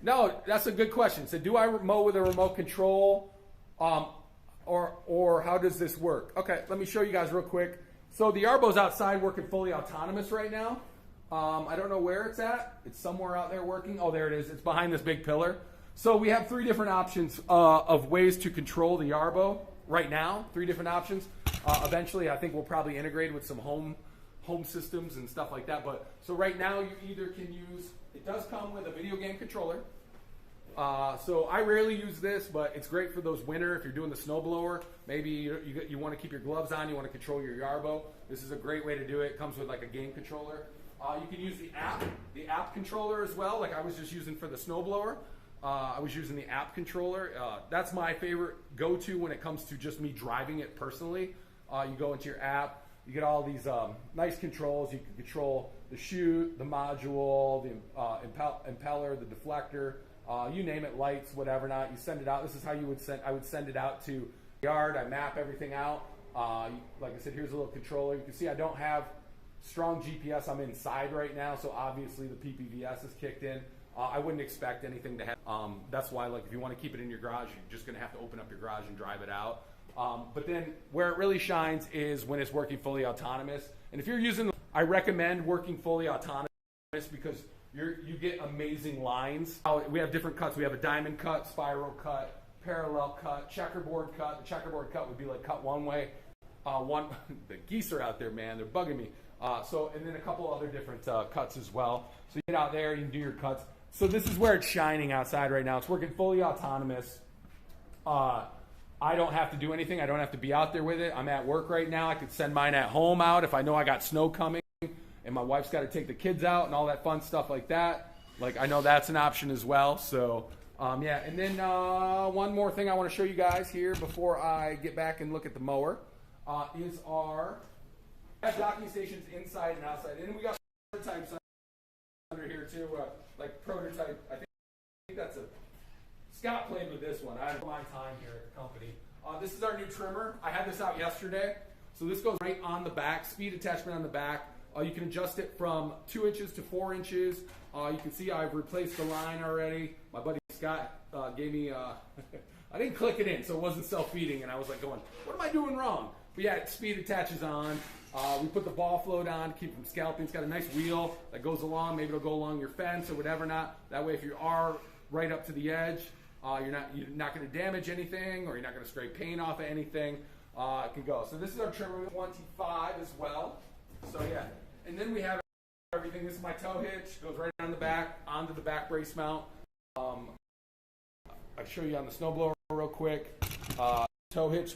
No, that's a good question. So do I mow with a remote control? Or how does this work? Okay, let me show you guys real quick. So the Yarbo's outside working fully autonomous right now. I don't know where it's at. It's somewhere out there working. Oh, there it is. It's behind this big pillar. So we have 3 different options of ways to control the Yarbo right now. 3 different options. Eventually, I think we'll probably integrate with some home systems and stuff like that. But so right now, you either can use. It does come with a video game controller. So I rarely use this, but it's great for those winter. If you're doing the snowblower, maybe you want to keep your gloves on. You want to control your Yarbo. This is a great way to do it. It comes with like a game controller. You can use the app controller as well, like I was just using for the snowblower. I was using the app controller. That's my favorite go-to when it comes to just me driving it personally. You go into your app, you get all these nice controls. You can control the chute, the module, the impeller, the deflector, you name it, lights, whatever not. You send it out. This is how I would send it out to the yard. I map everything out. Like I said, here's a little controller. You can see I don't have strong GPS. I'm inside right now, so obviously the PPVS is kicked in. I wouldn't expect anything to happen. That's why, like, if you want to keep it in your garage, you're just going to have to open up your garage and drive it out. But then where it really shines is when it's working fully autonomous. And if you're using, I recommend working fully autonomous because you get amazing lines. We have different cuts. We have a diamond cut, spiral cut, parallel cut, checkerboard cut. The checkerboard cut would be like cut one way. The geese are out there, man. They're bugging me. And then a couple other different cuts as well. So you get out there, you can do your cuts. So this is where it's shining outside right now. It's working fully autonomous. I don't have to do anything. I don't have to be out there with it. I'm at work right now. I could send mine at home out if I know I got snow coming and my wife's got to take the kids out and all that fun stuff like that. Like, I know that's an option as well. So, yeah. And then one more thing I want to show you guys here before I get back and look at the mower is our docking stations inside and outside. And we got prototypes under here too, like prototype. I think that's a Scott played with this one. I had my time here at the company. This is our new trimmer. I had this out yesterday. So this goes right on the back, speed attachment on the back. You can adjust it from 2 inches to 4 inches. You can see I've replaced the line already. My buddy Scott gave me, I didn't click it in, so it wasn't self-feeding, and I was like going, what am I doing wrong? But yeah, speed attaches on. We put the ball float on to keep from scalping. It's got a nice wheel that goes along. Maybe it'll go along your fence or whatever not. That way, if you are right up to the edge, you're not going to damage anything, or you're not going to spray paint off of anything. It can go. So this is our trimmer 25 as well. So yeah, and then we have everything. This is my tow hitch. Goes right on the back onto the back brace mount. I'll show you on the snowblower real quick. Tow hitch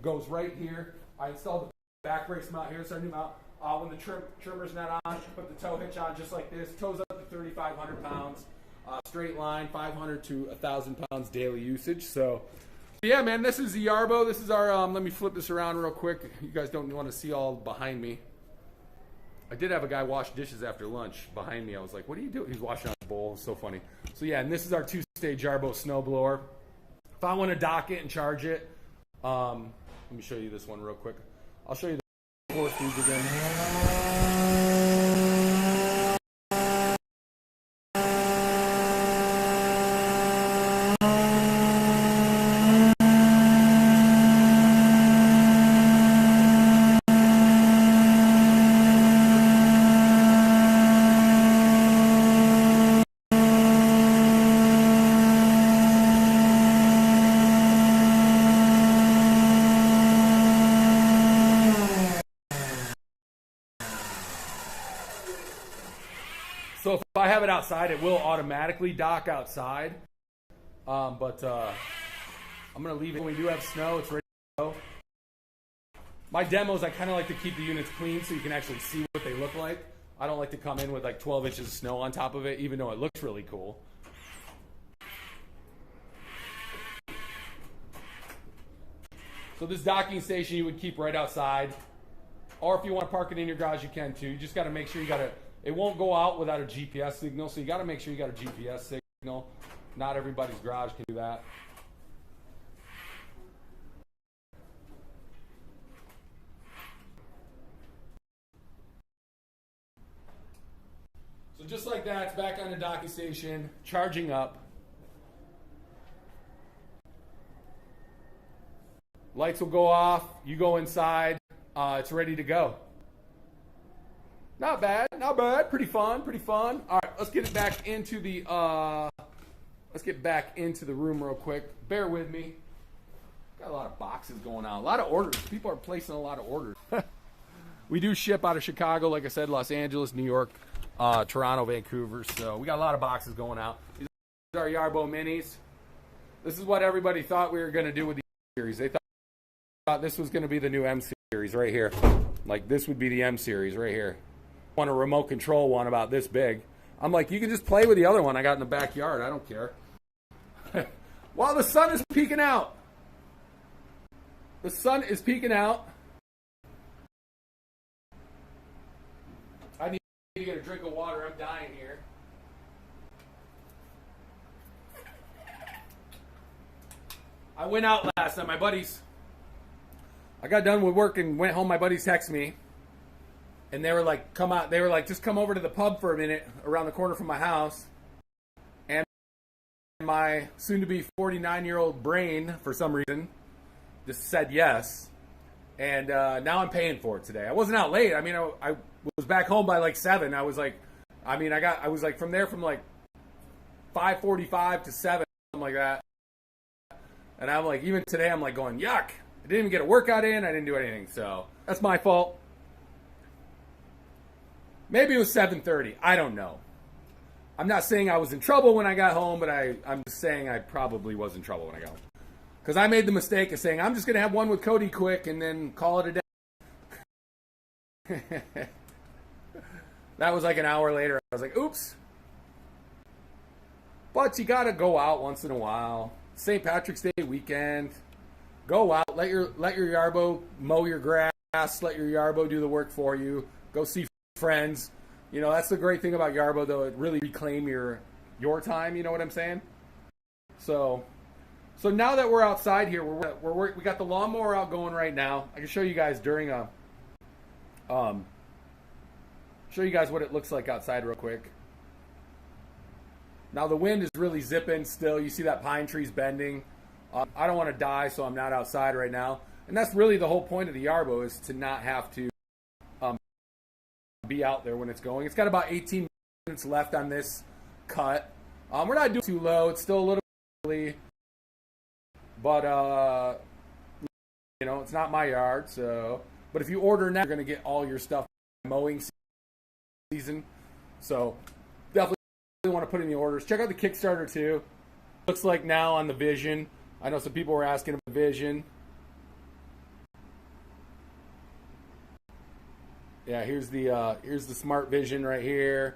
goes right here. I installed the back brace mount here. It's our new mount. When the trimmer's not on, put the tow hitch on just like this. Tows up to 3,500 pounds. Straight line, 500 to 1,000 pounds daily usage. So, yeah, man, this is the Yarbo. This is our, let me flip this around real quick. You guys don't want to see all behind me. I did have a guy wash dishes after lunch behind me. I was like, what are you doing? He's washing out the bowl. It was so funny. So, yeah, and this is our 2-stage Yarbo snowblower. If I want to dock it and charge it, let me show you this one real quick. I'll show you the 4 speeds again. So if I have it outside, it will automatically dock outside. But I'm going to leave it. When we do have snow, it's ready to go. My demos, I kind of like to keep the units clean so you can actually see what they look like. I don't like to come in with like 12 inches of snow on top of it, even though it looks really cool. So this docking station you would keep right outside. Or if you want to park it in your garage, you can too. You just got to make sure it won't go out without a GPS signal, so you got to make sure you got a GPS signal. Not everybody's garage can do that. So just like that, it's back on the docking station, charging up. Lights will go off, you go inside, it's ready to go. Not bad, not bad. Pretty fun, pretty fun. All right, let's get back into the room real quick. Bear with me. Got a lot of boxes going on, a lot of orders. People are placing a lot of orders. We do ship out of Chicago, like I said, Los Angeles, New York, Toronto, Vancouver. So we got a lot of boxes going out. These are our Yarbo minis. This is what everybody thought we were going to do with the series. They thought this was going to be the new M series right here. Like this would be the M series right here. Want a remote control one about this big. I'm like, you can just play with the other one I got in the backyard. I don't care. While the sun is peeking out. The sun is peeking out. I need to get a drink of water. I'm dying here. I went out last night. My buddies, I got done with work and went home. My buddies texted me. And they were like, come out. They were like, just come over to the pub for a minute around the corner from my house. And my soon-to-be 49-year-old brain, for some reason, just said yes. And now I'm paying for it today. I wasn't out late. I mean, I was back home by like 7. I was like, I was like from there from like 5:45 to 7, something like that. And I'm like, even today, I'm like going, yuck. I didn't even get a workout in. I didn't do anything. So that's my fault. Maybe it was 7:30. I don't know. I'm not saying I was in trouble when I got home, but I'm just saying I probably was in trouble when I got home. Because I made the mistake of saying, I'm just going to have one with Cody quick and then call it a day. That was like an hour later. I was like, oops. But you got to go out once in a while. St. Patrick's Day weekend. Go out. Let your Yarbo mow your grass. Let your Yarbo do the work for you. Go see friends. You know, that's the great thing about Yarbo, though. It really reclaim your time. You know what I'm saying? So now that we're outside here, we got the lawnmower out going right now. I can show you guys show you guys what it looks like outside real quick. Now the wind is really zipping still. You see that pine tree's bending. I don't want to die, so I'm not outside right now. And that's really the whole point of the Yarbo, is to not have to be out there when it's going. It's got about 18 minutes left on this cut. We're not doing too low. It's still a little bit early. But, you know, it's not my yard. So, but if you order now, you're going to get all your stuff mowing season. So definitely want to put in the orders. Check out the Kickstarter too. Looks like now on the Vision. I know some people were asking about Vision. Yeah, here's the Smart Vision right here.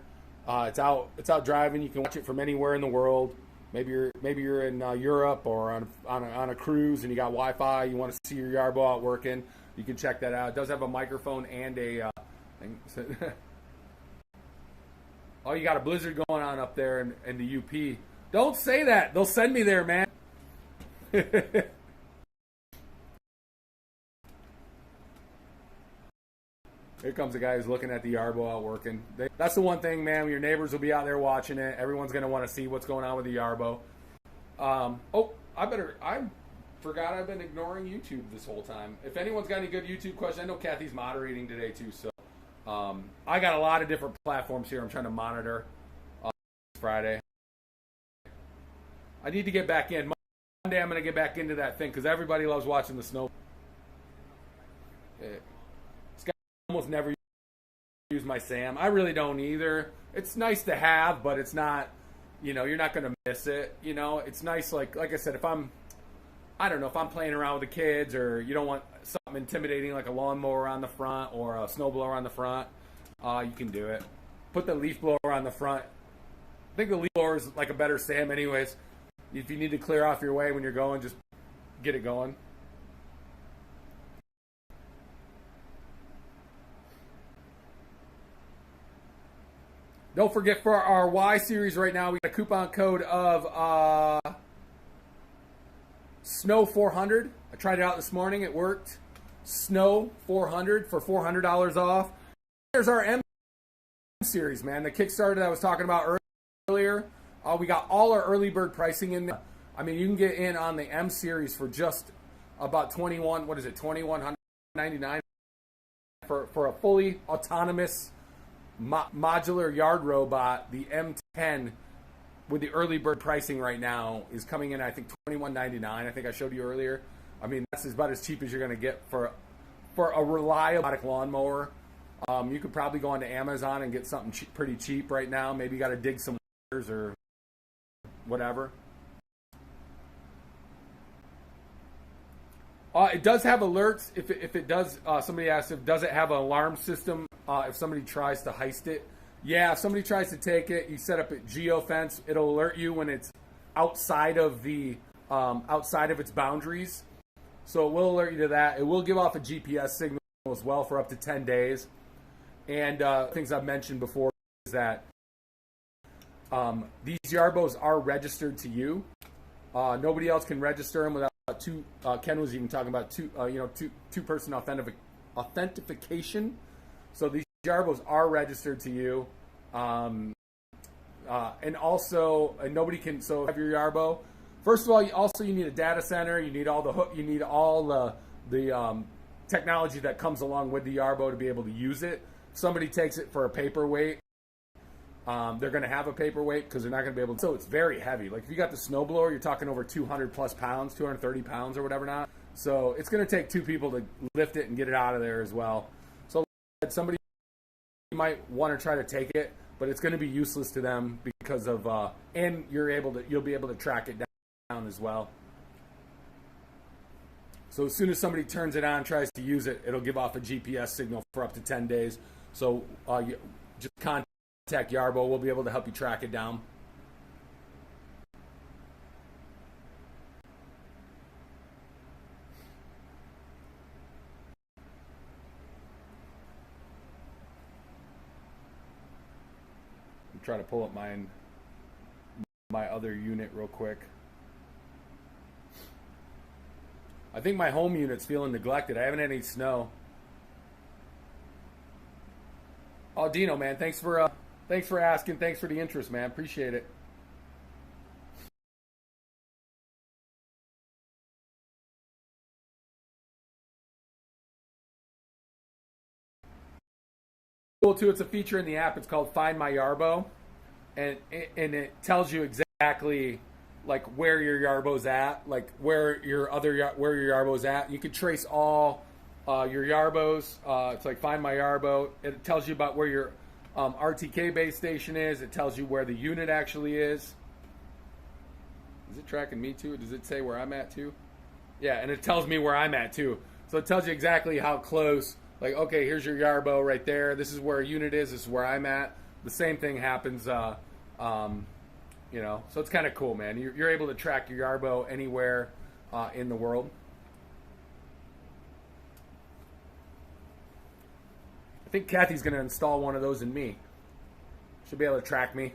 It's out driving. You can watch it from anywhere in the world. Maybe you're in Europe or on a cruise and you got Wi-Fi. You want to see your Yarbo out working. You can check that out. It does have a microphone and a thing. Oh, you got a blizzard going on up there in the UP. Don't say that. They'll send me there, man. Here comes the guy who's looking at the Yarbo out working. That's the one thing, man. Your neighbors will be out there watching it. Everyone's going to want to see what's going on with the Yarbo. I forgot I've been ignoring YouTube this whole time. If anyone's got any good YouTube questions, I know Kathy's moderating today too. So I got a lot of different platforms here I'm trying to monitor Friday. I need to get back in. Monday I'm going to get back into that thing because everybody loves watching the snow. This guy almost never use my Sam. I really don't either. It's nice to have, but it's not, you're not going to miss it. It's nice, like I said, if I don't know, if I'm playing around with the kids, or you don't want something intimidating like a lawnmower on the front or a snowblower on the front, you can do it. Put the leaf blower on the front. I think the leaf blower is like a better Sam anyways. If you need to clear off your way when you're going, just get it going. Don't forget, for our Y series right now, we got a coupon code of Snow 400. I tried it out this morning. It worked. Snow 400 for $400 off. There's our M series, man. The Kickstarter that I was talking about earlier. We got all our early bird pricing in there. I mean, you can get in on the M series for just about $2,199 for a fully autonomous modular yard robot. The M10 with the early bird pricing right now is coming in, I think, $21.99. I think I showed you earlier. I mean, that's about as cheap as you're going to get for a reliable lawnmower. You could probably go onto Amazon and get something pretty cheap right now. Maybe you got to dig some wires or whatever. It does have alerts. If it does, somebody asked, does it have an alarm system if somebody tries to heist it? Yeah, if somebody tries to take it, you set up a geofence. It'll alert you when it's outside of its boundaries. So it will alert you to that. It will give off a GPS signal as well for up to 10 days. And things I've mentioned before is that these Yarbos are registered to you. Nobody else can register them without two. Ken was even talking about two-person authentication. So these Yarbos are registered to you, and nobody can. So have your Yarbo. First of all, you need a data center. You need all the hook. You need all the technology that comes along with the Yarbo to be able to use it. If somebody takes it for a paperweight, they're going to have a paperweight because they're not going to be able to. So it's very heavy. Like if you got the snowblower, you're talking over 200 plus pounds, 230 pounds or whatever not. So it's going to take two people to lift it and get it out of there as well. So somebody might want to try to take it, but it's going to be useless to them because of and you'll be able to track it down as well. So as soon as somebody turns it on, tries to use it, it'll give off a GPS signal for up to 10 days. So you just contact Yarbo. We'll be able to help you track it down. I'm trying to pull up my other unit real quick. I think my home unit's feeling neglected. I haven't had any snow. Oh, Dino, man, thanks for asking. Thanks for the interest, man. Appreciate it. Cool too. It's a feature in the app. It's called Find My Yarbo, and it tells you exactly like where your Yarbo's at, like where your Yarbo's at. You can trace all your Yarbos. It's like Find My Yarbo. It tells you about where your RTK base station is. It tells you where the unit actually is. Is it tracking me too? Does it say where I'm at too? Yeah, and it tells me where I'm at too. So it tells you exactly how close. Like, okay, here's your Yarbo right there. This is where a unit is. This is where I'm at. The same thing happens. So it's kind of cool, man. You're able to track your Yarbo anywhere in the world. I think Kathy's going to install one of those in me. She'll be able to track me.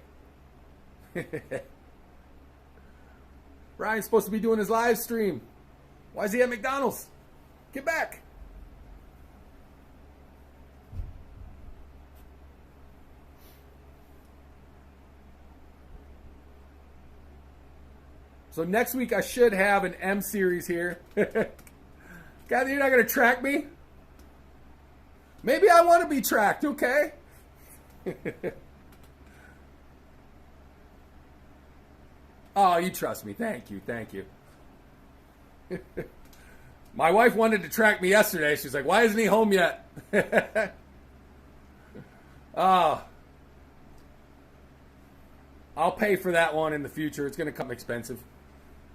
Ryan's supposed to be doing his live stream. Why is he at McDonald's? Get back. So next week I should have an M series here. Kathy, you're not going to track me? Maybe I want to be tracked, okay? Oh, you trust me. Thank you. My wife wanted to track me yesterday. She's like, why isn't he home yet? Oh, I'll pay for that one in the future. It's going to come expensive.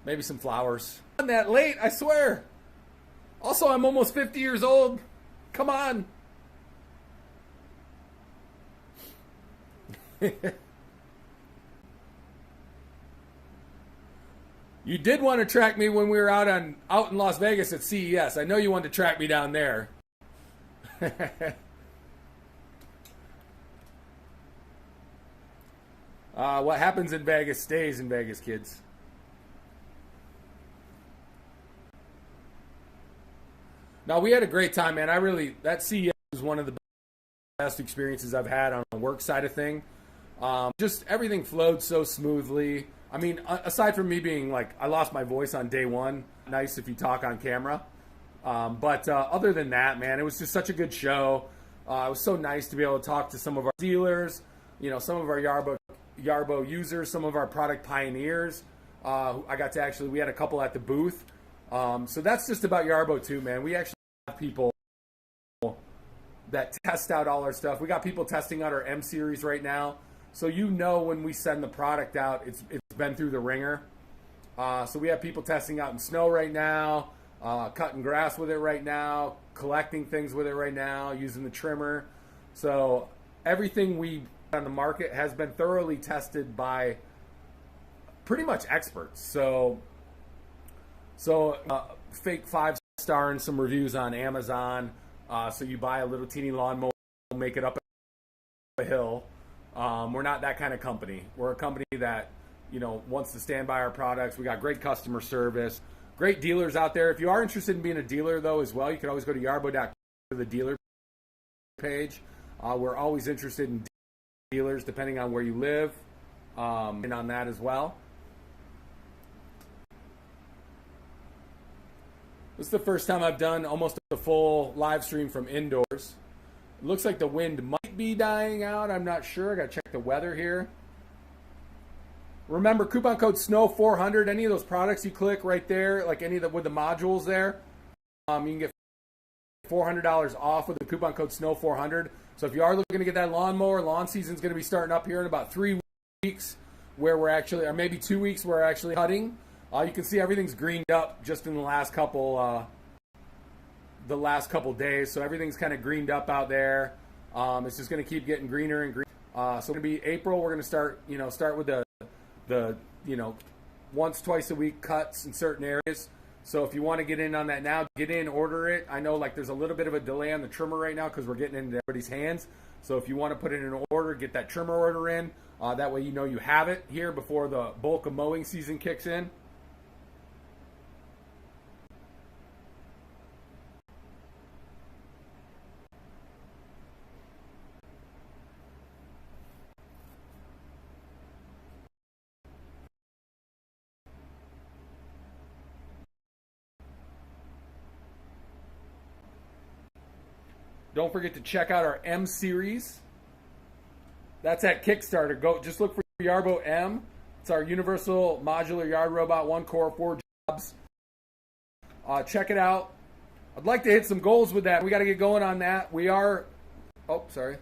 Maybe some flowers. Not that late, I swear. Also, I'm almost 50 years old. Come on. You did want to track me when we were out in Las Vegas at CES. I know you wanted to track me down there. What happens in Vegas stays in Vegas, kids. No, we had a great time, man. That CES was one of the best experiences I've had on the work side of thing. Just everything flowed so smoothly. I mean, aside from me being like, I lost my voice on day one. Nice if you talk on camera. But other than that, man, it was just such a good show. It was so nice to be able to talk to some of our dealers, some of our Yarbo users, some of our product pioneers. We had a couple at the booth. So that's just about Yarbo too, man. We actually have people that test out all our stuff. We got people testing out our M series right now. So when we send the product out, it's been through the ringer. So we have people testing out in snow right now, cutting grass with it right now, collecting things with it right now, using the trimmer. So everything we on the market has been thoroughly tested by pretty much experts. So fake 5-star and some reviews on Amazon. So you buy a little teeny lawnmower, make it up a hill. We're not that kind of company. We're a company that, wants to stand by our products. We got great customer service, great dealers out there. If you are interested in being a dealer, though, as well, you can always go to yarbo.com to the dealer page. We're always interested in dealers, depending on where you live, and on that as well. This is the first time I've done almost a full live stream from indoors. It looks like the wind might be dying out. I'm not sure. I got to check the weather here. Remember, coupon code SNOW400. Any of those products you click right there, like any of with the modules there, you can get $400 off with the coupon code SNOW400. So if you are looking to get that lawnmower, lawn season's going to be starting up here in about 3 weeks, where we're actually, or maybe 2 weeks, where we're actually cutting. You can see everything's greened up just in the last couple days. So everything's kind of greened up out there. It's just going to keep getting greener and greener. So it's going to be April. We're going to start with the once, twice a week cuts in certain areas. So if you want to get in on that now, get in, order it. I know there's a little bit of a delay on the trimmer right now because we're getting into everybody's hands. So if you want to put it in an order, get that trimmer order in. That way you have it here before the bulk of mowing season kicks in. Don't forget to check out our M series. That's at Kickstarter. Just look for Yarbo M. It's our universal modular yard robot, 1 core, 4 jobs. Check it out. I'd like to hit some goals with that. We got to get going on that. We are. Oh, sorry.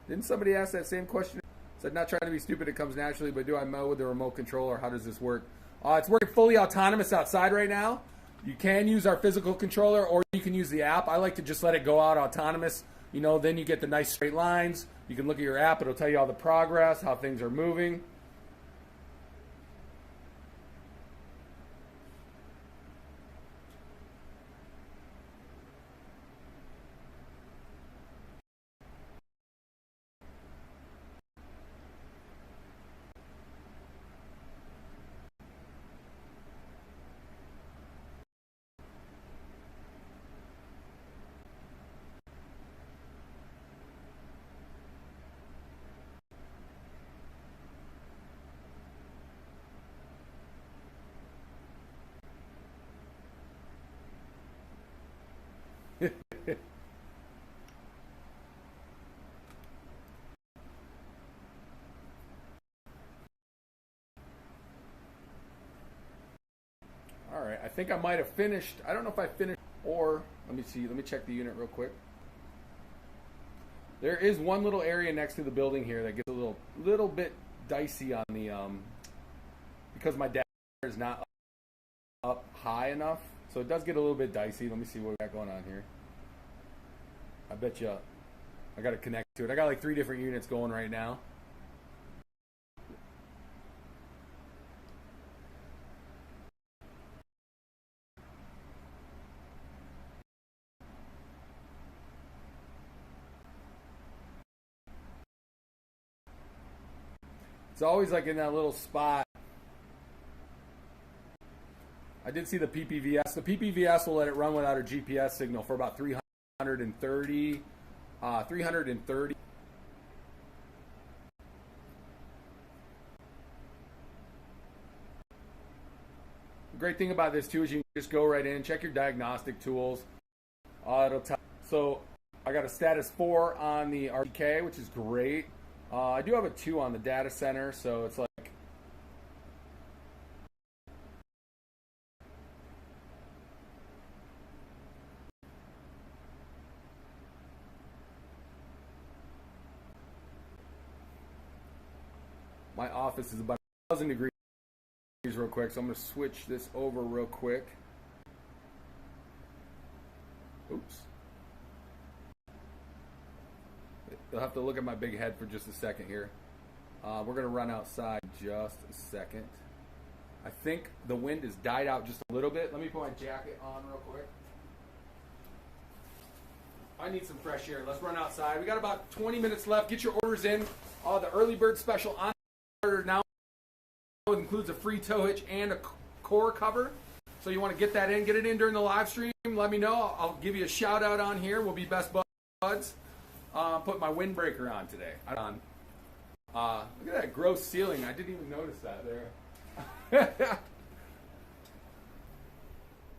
Didn't somebody ask that same question? Said, not trying to be stupid, it comes naturally, but do I mow with the remote control, or how does this work? It's working fully autonomous outside right now. You can use our physical controller, or you can use the app. I like to just let it go out autonomous. Then you get the nice straight lines. You can look at your app. It'll tell you all the progress, how things are moving. All right, I think I might have finished. I don't know if I finished. Or, let me see, let me check the unit real quick. There is one little area next to the building here that gets a little bit dicey on the, because my data is not up high enough. So it does get a little bit dicey. Let me see what we got going on here. I bet you I got to connect to it. I got like 3 different units going right now. It's always like in that little spot. I did see the PPVS. The PPVS will let it run without a GPS signal for about 330. 330. The great thing about this too is you can just go right in, check your diagnostic tools. It'll tell. So I got a status 4 on the RTK, which is great. I do have a 2 on the data center, so it's like my office is about 1,000 degrees real quick, so I'm going to switch this over real quick. Oops. You'll have to look at my big head for just a second here. We're going to run outside just a second. I think the wind has died out just a little bit. Let me put my jacket on real quick. I need some fresh air. Let's run outside. We got about 20 minutes left. Get your orders in. The early bird special on order now includes a free tow hitch and a core cover. So you want to get that in, get it in during the live stream. Let me know. I'll give you a shout out on here. We'll be best buds. Put my windbreaker on today. Look at that gross ceiling. I didn't even notice that there.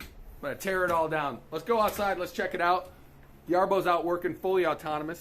I'm going to tear it all down. Let's go outside. Let's check it out. Yarbo's out working fully autonomous.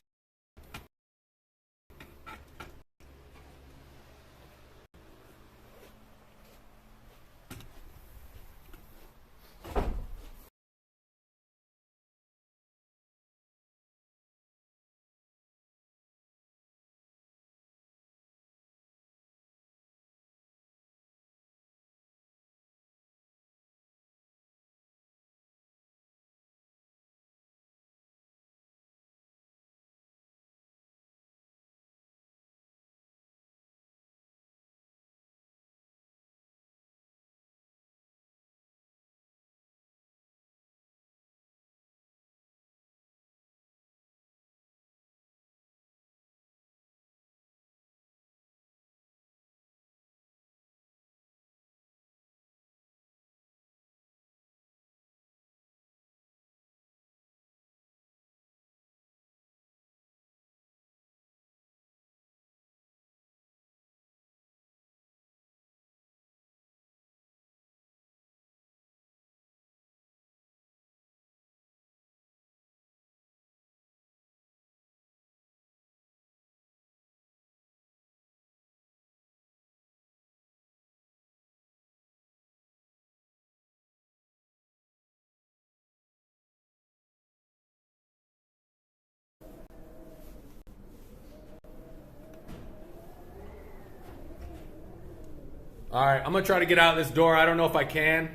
All right, I'm going to try to get out of this door. I don't know if I can.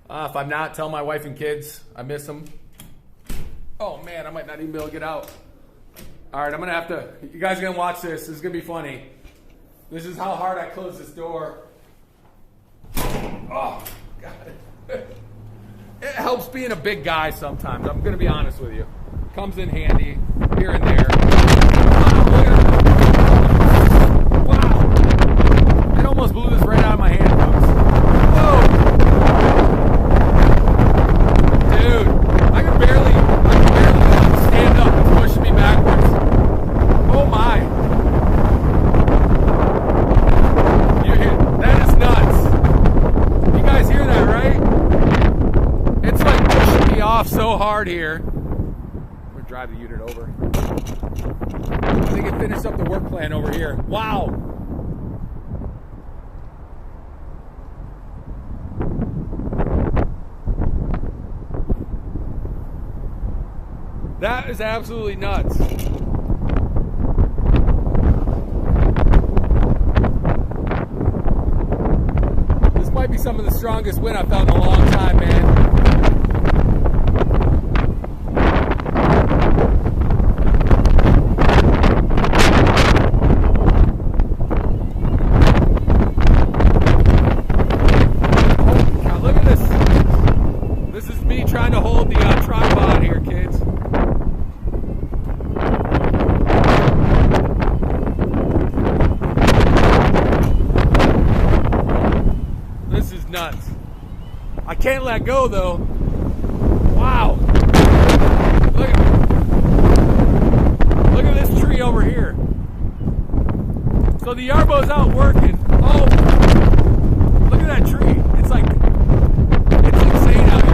If I'm not, tell my wife and kids I miss them. Oh, man, I might not even be able to get out. All right, I'm going to have to... You guys are going to watch this. This is going to be funny. This is how hard I close this door. Oh, God. It helps being a big guy sometimes. I'm going to be honest with you. Comes in handy here and there. Wow. It almost blew this right out of my hand, folks. Whoa. Dude, I can barely stand up. It's pushing me backwards. Oh my. That is nuts. You guys hear that, right? It's like pushing me off so hard here. I'm gonna drive the unit over. I think it finished up the work plan over here. Wow. That is absolutely nuts. This might be some of the strongest wind I've felt in a long time, man. Trying to hold the tripod here, kids. This is nuts. I can't let go though. Wow. Look at this tree over here. So the Yarbo's out working. Oh, look at that tree. It's like, it's insane out here.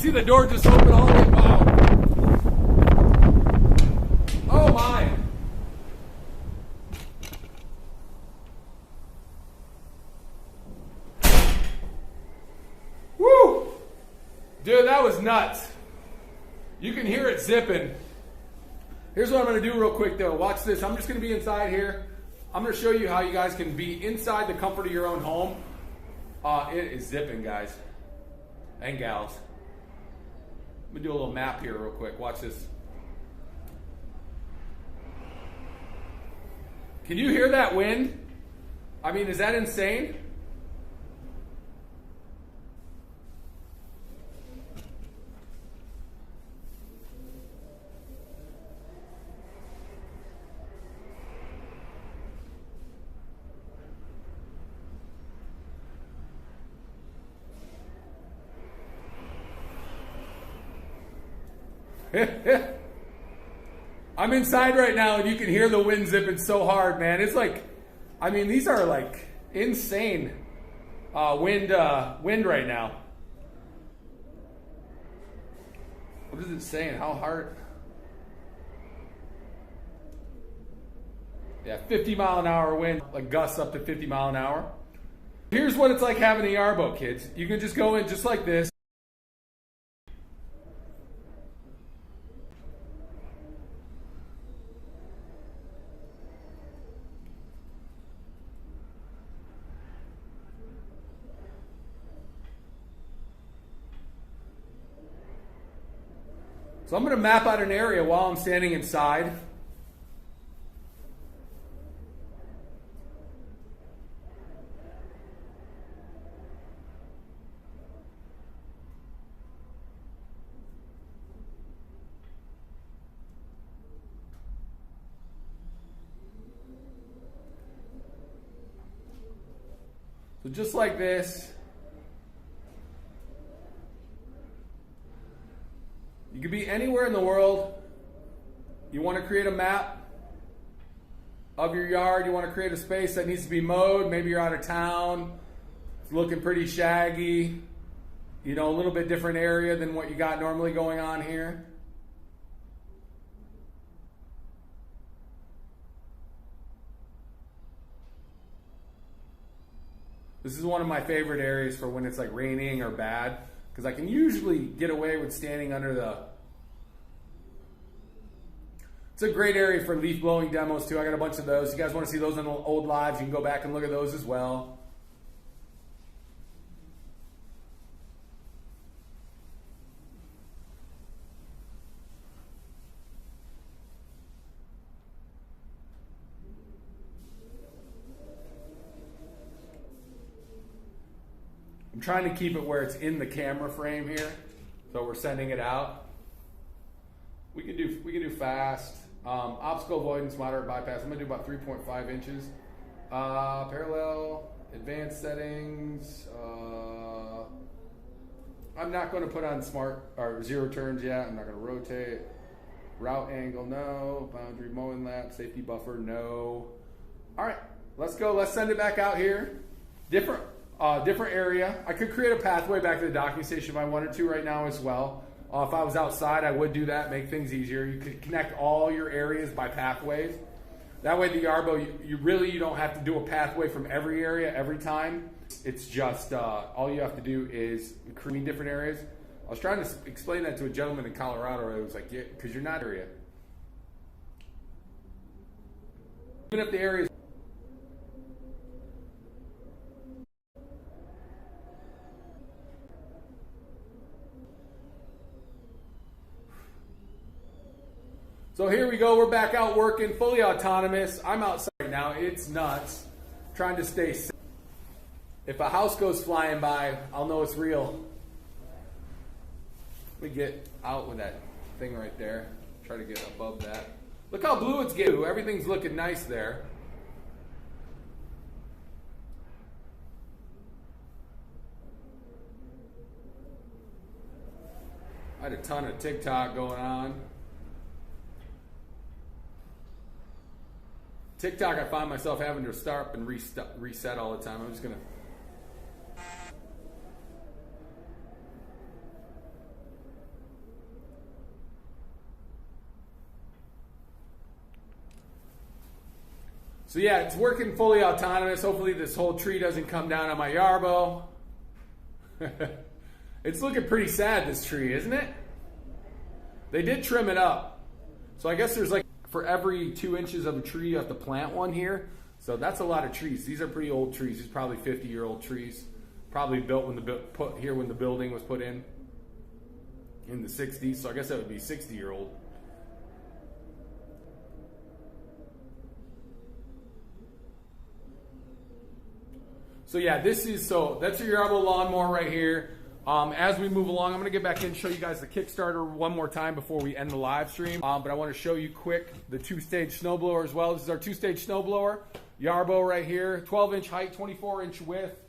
The door just opened all the way. Wow. Oh my. Woo. Dude, that was nuts. You can hear it zipping. Here's what I'm going to do real quick though. Watch this. I'm just going to be inside here. I'm going to show you how you guys can be inside the comfort of your own home. It is zipping, guys and gals. Let me do a little map here real quick. Watch this. Can you hear that wind? I mean, is that insane? I'm inside right now and you can hear the wind zipping so hard, man. It's like, I mean, these are like insane wind right now. What is it saying? How hard? Yeah, 50 mile an hour wind, like gusts up to 50 mile an hour. Here's what it's like having a Yarbo, kids. You can just go in just like this. So I'm going to map out an area while I'm standing inside. So just like this. You could be anywhere in the world. You want to create a map of your yard. You want to create a space that needs to be mowed. Maybe you're out of town. It's looking pretty shaggy. You know, a little bit different area than what you got normally going on here. This is one of my favorite areas for when it's like raining or bad, because I can usually get away with standing under the... It's a great area for leaf blowing demos too. I got a bunch of those. You guys want to see those on the old lives, you can go back and look at those as well. I'm trying to keep it where it's in the camera frame here, so we're sending it out. We can do fast, obstacle avoidance, moderate bypass. I'm gonna do about 3.5 inches. Parallel, advanced settings. I'm not going to put on smart or zero turns yet. I'm not going to rotate. Route angle, no. Boundary mowing lap, safety buffer, no. All right, Let's go. Let's send it back out here. Different area. I could create a pathway back to the docking station if I wanted to right now as well. If I was outside, I would do that, make things easier. You could connect all your areas by pathways. That way the Yarbo, you don't have to do a pathway from every area every time. It's just, all you have to do is create different areas. I was trying to explain that to a gentleman in Colorado. I was like, yeah, because you're not area. Even if the area is So here we go, we're back out working, fully autonomous. I'm outside right now, it's nuts. Trying to stay safe. If a house goes flying by, I'll know it's real. Let me get out with that thing right there. Try to get above that. Look how blue it's getting. Everything's looking nice there. I had a ton of TikTok going on. TikTok, I find myself having to start and reset all the time. I'm just going to... So yeah, it's working fully autonomous. Hopefully this whole tree doesn't come down on my Yarbo. It's looking pretty sad, this tree, isn't it? They did trim it up. So I guess there's like, for every 2 inches of a tree, you have to plant one here. So that's a lot of trees. These are pretty old trees. These are probably 50-year-old trees. Probably built when when the building was put in the 60s. So I guess that would be 60-year-old. So yeah, that's your Yarbo lawnmower right here. As we move along, I'm going to get back in and show you guys the Kickstarter one more time before we end the live stream. But I want to show you quick the 2-stage snowblower as well. This is our 2-stage snowblower. Yarbo right here. 12-inch height, 24-inch width.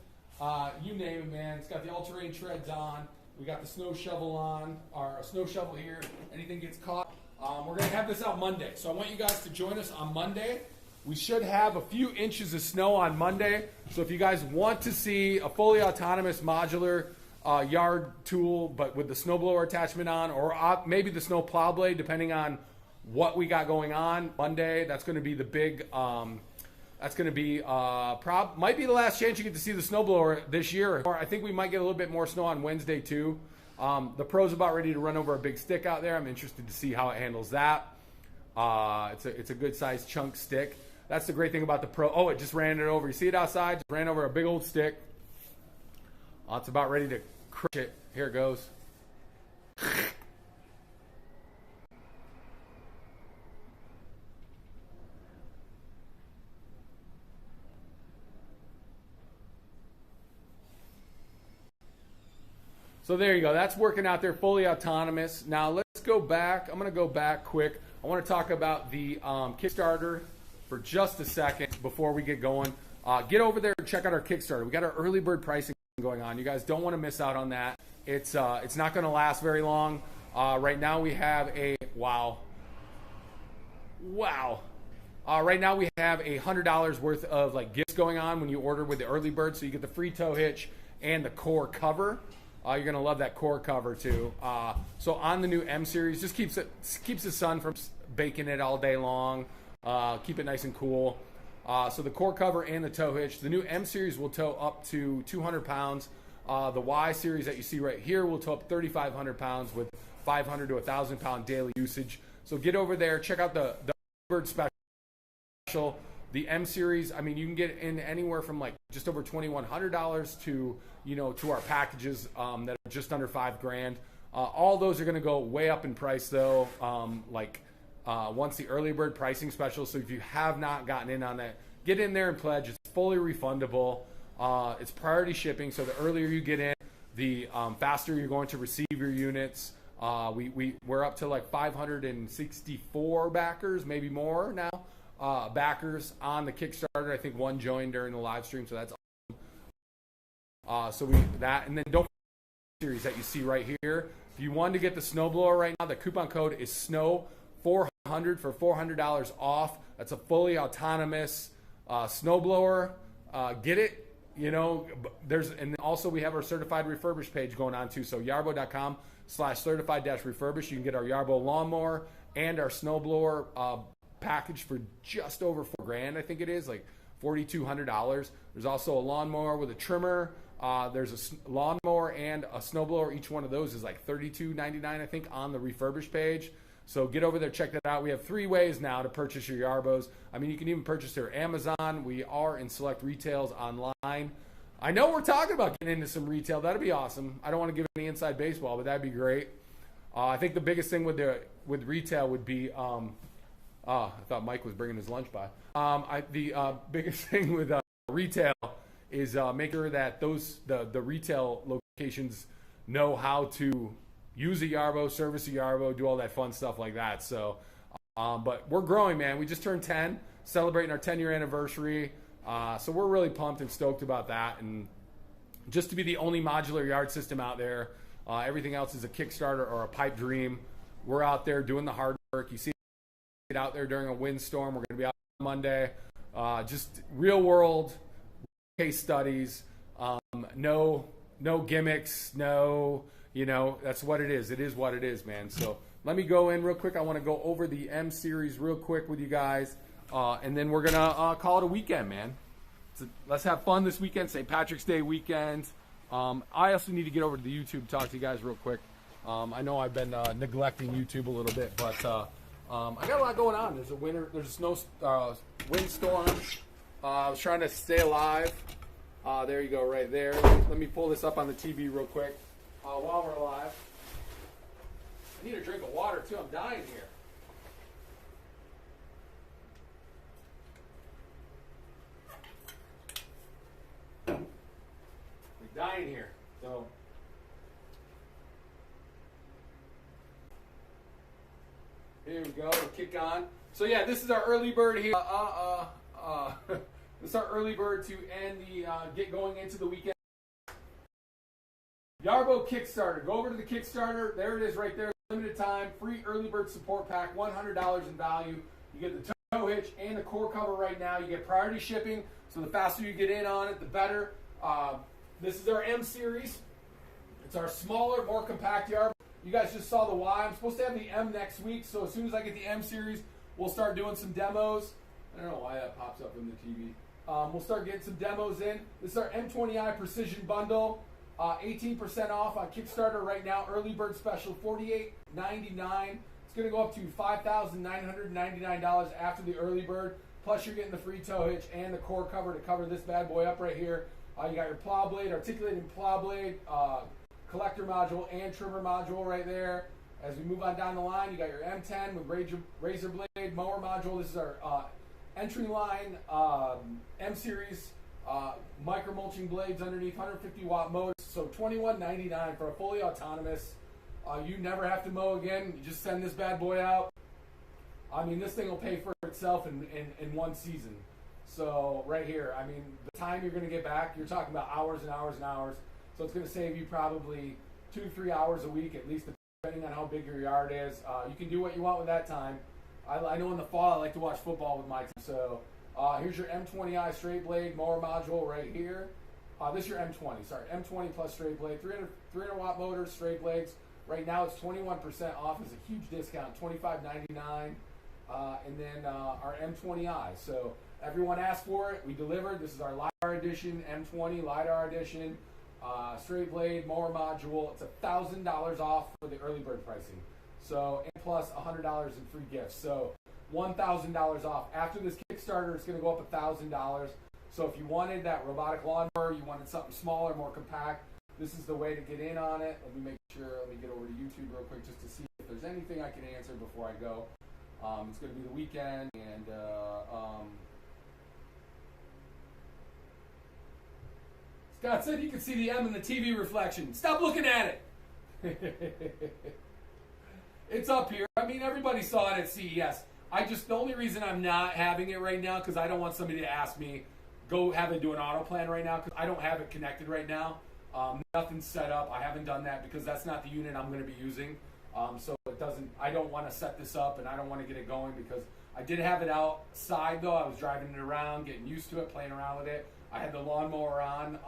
You name it, man. It's got the all-terrain treads on. We got the snow shovel on, our snow shovel here. Anything gets caught. We're going to have this out Monday. So I want you guys to join us on Monday. We should have a few inches of snow on Monday. So if you guys want to see a fully autonomous modular yard tool, but with the snowblower attachment on, or maybe the snow plow blade, depending on what we got going on Monday. That's going to be the big. That's going to be might be the last chance you get to see the snowblower this year. Or I think we might get a little bit more snow on Wednesday too. The Pro's about ready to run over a big stick out there. I'm interested to see how it handles that. It's a good sized chunk stick. That's the great thing about the Pro. Oh, it just ran it over. You see it outside? Just ran over a big old stick. It's about ready to crush it. Here it goes. So there you go. That's working out there, fully autonomous. Now let's go back. I'm going to go back quick. I want to talk about the Kickstarter for just a second before we get going. Get over there and check out our Kickstarter. We got our early bird pricing going on. You guys don't want to miss out on that. It's not going to last very long. Right now we have a wow. Right now we have $100 worth of like gifts going on when you order with the early bird. So you get the free tow hitch and the core cover. You're gonna love that core cover too. So on the new M series, just keeps the sun from baking it all day long. Keep it nice and cool. So the core cover and the tow hitch. The new M series will tow up to 200 pounds. The Y series that you see right here will tow up 3,500 pounds with 500 to 1,000 pound daily usage. So get over there, check out the bird special. The M series, I mean, you can get in anywhere from like just over $2,100 to, to our packages that are just under $5,000. All those are going to go way up in price though. Once the early bird pricing special. So if you have not gotten in on that, get in there and pledge. It's fully refundable. It's priority shipping. So the earlier you get in, the faster you're going to receive your units. We're up to like 564 backers, maybe more now. Backers on the Kickstarter. I think one joined during the live stream, so that's awesome. And then don't forget the series that you see right here. If you want to get the snowblower right now, the coupon code is SNOW400 for $400 off. That's a fully autonomous snowblower, get it. You know, and also we have our certified refurbished page going on too. So yarbo.com/certified-refurbished. You can get our Yarbo lawnmower and our snowblower package for just over $4,000. I think it is like $4,200. There's also a lawnmower with a trimmer. There's a lawnmower and a snowblower. Each one of those is like $32.99, I think, on the refurbished page. So get over there, check that out. We have 3 ways now to purchase your Yarbos. I mean, you can even purchase their Amazon. We are in select retails online. I know we're talking about getting into some retail. That'd be awesome. I don't want to give any inside baseball, but that'd be great. I think the biggest thing with retail would be, I thought Mike was bringing his lunch by. The biggest thing with retail is make sure that the retail locations know how to use a Yarbo, service a Yarbo, do all that fun stuff like that. So, but we're growing, man. We just turned 10, celebrating our 10-year anniversary. So we're really pumped and stoked about that. And just to be the only modular yard system out there, everything else is a Kickstarter or a pipe dream. We're out there doing the hard work. You see it out there during a windstorm. We're going to be out on Monday. Just real world case studies. No gimmicks. No. You know, that's what it is. It is what it is, man. So let me go in real quick. I want to go over the M series real quick with you guys. And then we're going to call it a weekend, man. So let's have fun this weekend, St. Patrick's Day weekend. I also need to get over to the YouTube to talk to you guys real quick. I know I've been neglecting YouTube a little bit, but I got a lot going on. There's a snow windstorm. I was trying to stay alive. There you go, right there. Let me pull this up on the TV real quick. While we're alive. I need a drink of water too. I'm dying here. I'm dying here. So here we go. We'll kick on. So yeah, this is our early bird here. This is our early bird to end the get going into the weekend. Yarbo Kickstarter. Go over to the Kickstarter. There it is right there. Limited time. Free early bird support pack. $100 in value. You get the tow hitch and the core cover right now. You get priority shipping. So the faster you get in on it, the better. This is our M series. It's our smaller, more compact Yarbo. You guys just saw the Y. I'm supposed to have the M next week. So as soon as I get the M series, we'll start doing some demos. I don't know why that pops up in the TV. We'll start getting some demos in. This is our M20i Precision Bundle. 18% off on Kickstarter right now. Early bird special, $48.99. It's going to go up to $5,999 after the early bird. Plus, you're getting the free tow hitch and the core cover to cover this bad boy up right here. You got your plow blade, articulated plow blade, collector module, and trimmer module right there. As we move on down the line, you got your M10 with razor blade, mower module. This is our entry line M series. Micro mulching blades underneath, 150 watt motors. So $21.99 for a fully autonomous. You never have to mow again. You just send this bad boy out. I mean, this thing will pay for itself in one season. So right here, I mean, the time you're going to get back, you're talking about hours and hours and hours. So it's going to save you probably 2 to 3 hours a week, at least depending on how big your yard is. You can do what you want with that time. I know in the fall I like to watch football with my team. So here's your M20i straight blade mower module right here. This is your M20, sorry, M20 plus straight blade, 300 watt motors, straight blades. Right now it's 21% off. It's a huge discount, $25.99. And then our M20i. So everyone asked for it. We delivered. This is our LiDAR edition, M20 LiDAR edition, straight blade mower module. It's $1,000 off for the early bird pricing. So and plus $100 in free gifts. So $1,000 off. After this Kickstarter, it's going to go up $1,000. So if you wanted that robotic lawnmower, you wanted something smaller, more compact, this is the way to get in on it. Let me get over to YouTube real quick just to see if there's anything I can answer before I go. It's going to be the weekend, and Scott said you can see the M in the TV reflection. Stop looking at it. It's up here. I mean, everybody saw it at CES. The only reason I'm not having it right now because I don't want somebody to ask me, go have it do an auto plan right now because I don't have it connected right now. Nothing's set up. I haven't done that because that's not the unit I'm going to be using. So it doesn't. I don't want to set this up and I don't want to get it going because I did have it outside though. I was driving it around, getting used to it, playing around with it. I had the lawnmower on,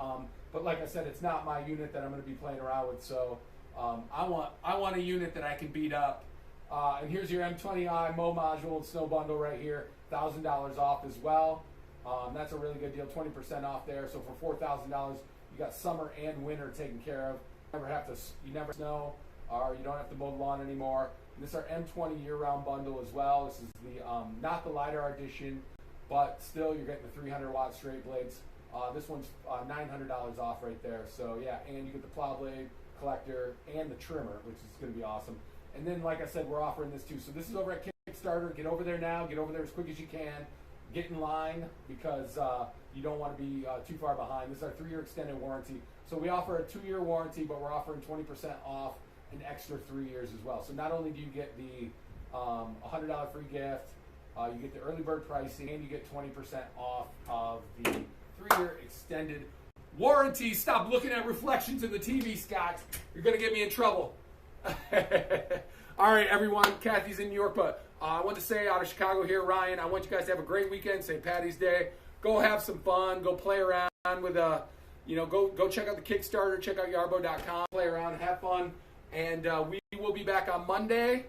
but like I said, it's not my unit that I'm going to be playing around with. So I want a unit that I can beat up. And here's your M20i Mow Module and Snow Bundle right here, $1,000 off as well. That's a really good deal, 20% off there. So for $4,000, you got summer and winter taken care of. You never snow, or you don't have to mow the lawn anymore. And this is our M20 year-round bundle as well. This is the not the LiDAR edition, but still you're getting the 300-watt straight blades. This one's $900 off right there. So yeah, and you get the plow blade, collector, and the trimmer, which is going to be awesome. And then, like I said, we're offering this too. So this is over at Kickstarter. Get over there now. Get over there as quick as you can. Get in line because you don't want to be too far behind. This is our 3-year extended warranty. So we offer a 2-year warranty, but we're offering 20% off an extra 3 years as well. So not only do you get the $100 free gift, you get the early bird pricing, and you get 20% off of the 3-year extended warranty. Stop looking at reflections in the TV, Scott. You're going to get me in trouble. All right, everyone. Kathy's in New York, but I want to say out of Chicago here, Ryan, I want you guys to have a great weekend, St. Patty's Day. Go have some fun. Go play around with go check out the Kickstarter. Check out Yarbo.com. Play around, have fun. And we will be back on Monday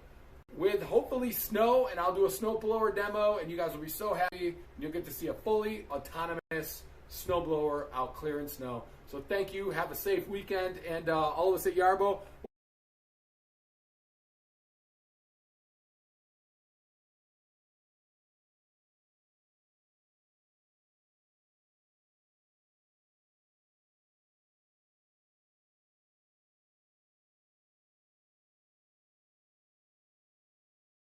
with hopefully snow, and I'll do a snowblower demo, and you guys will be so happy. You'll get to see a fully autonomous snowblower out clearing snow. So thank you. Have a safe weekend. And all of us at Yarbo,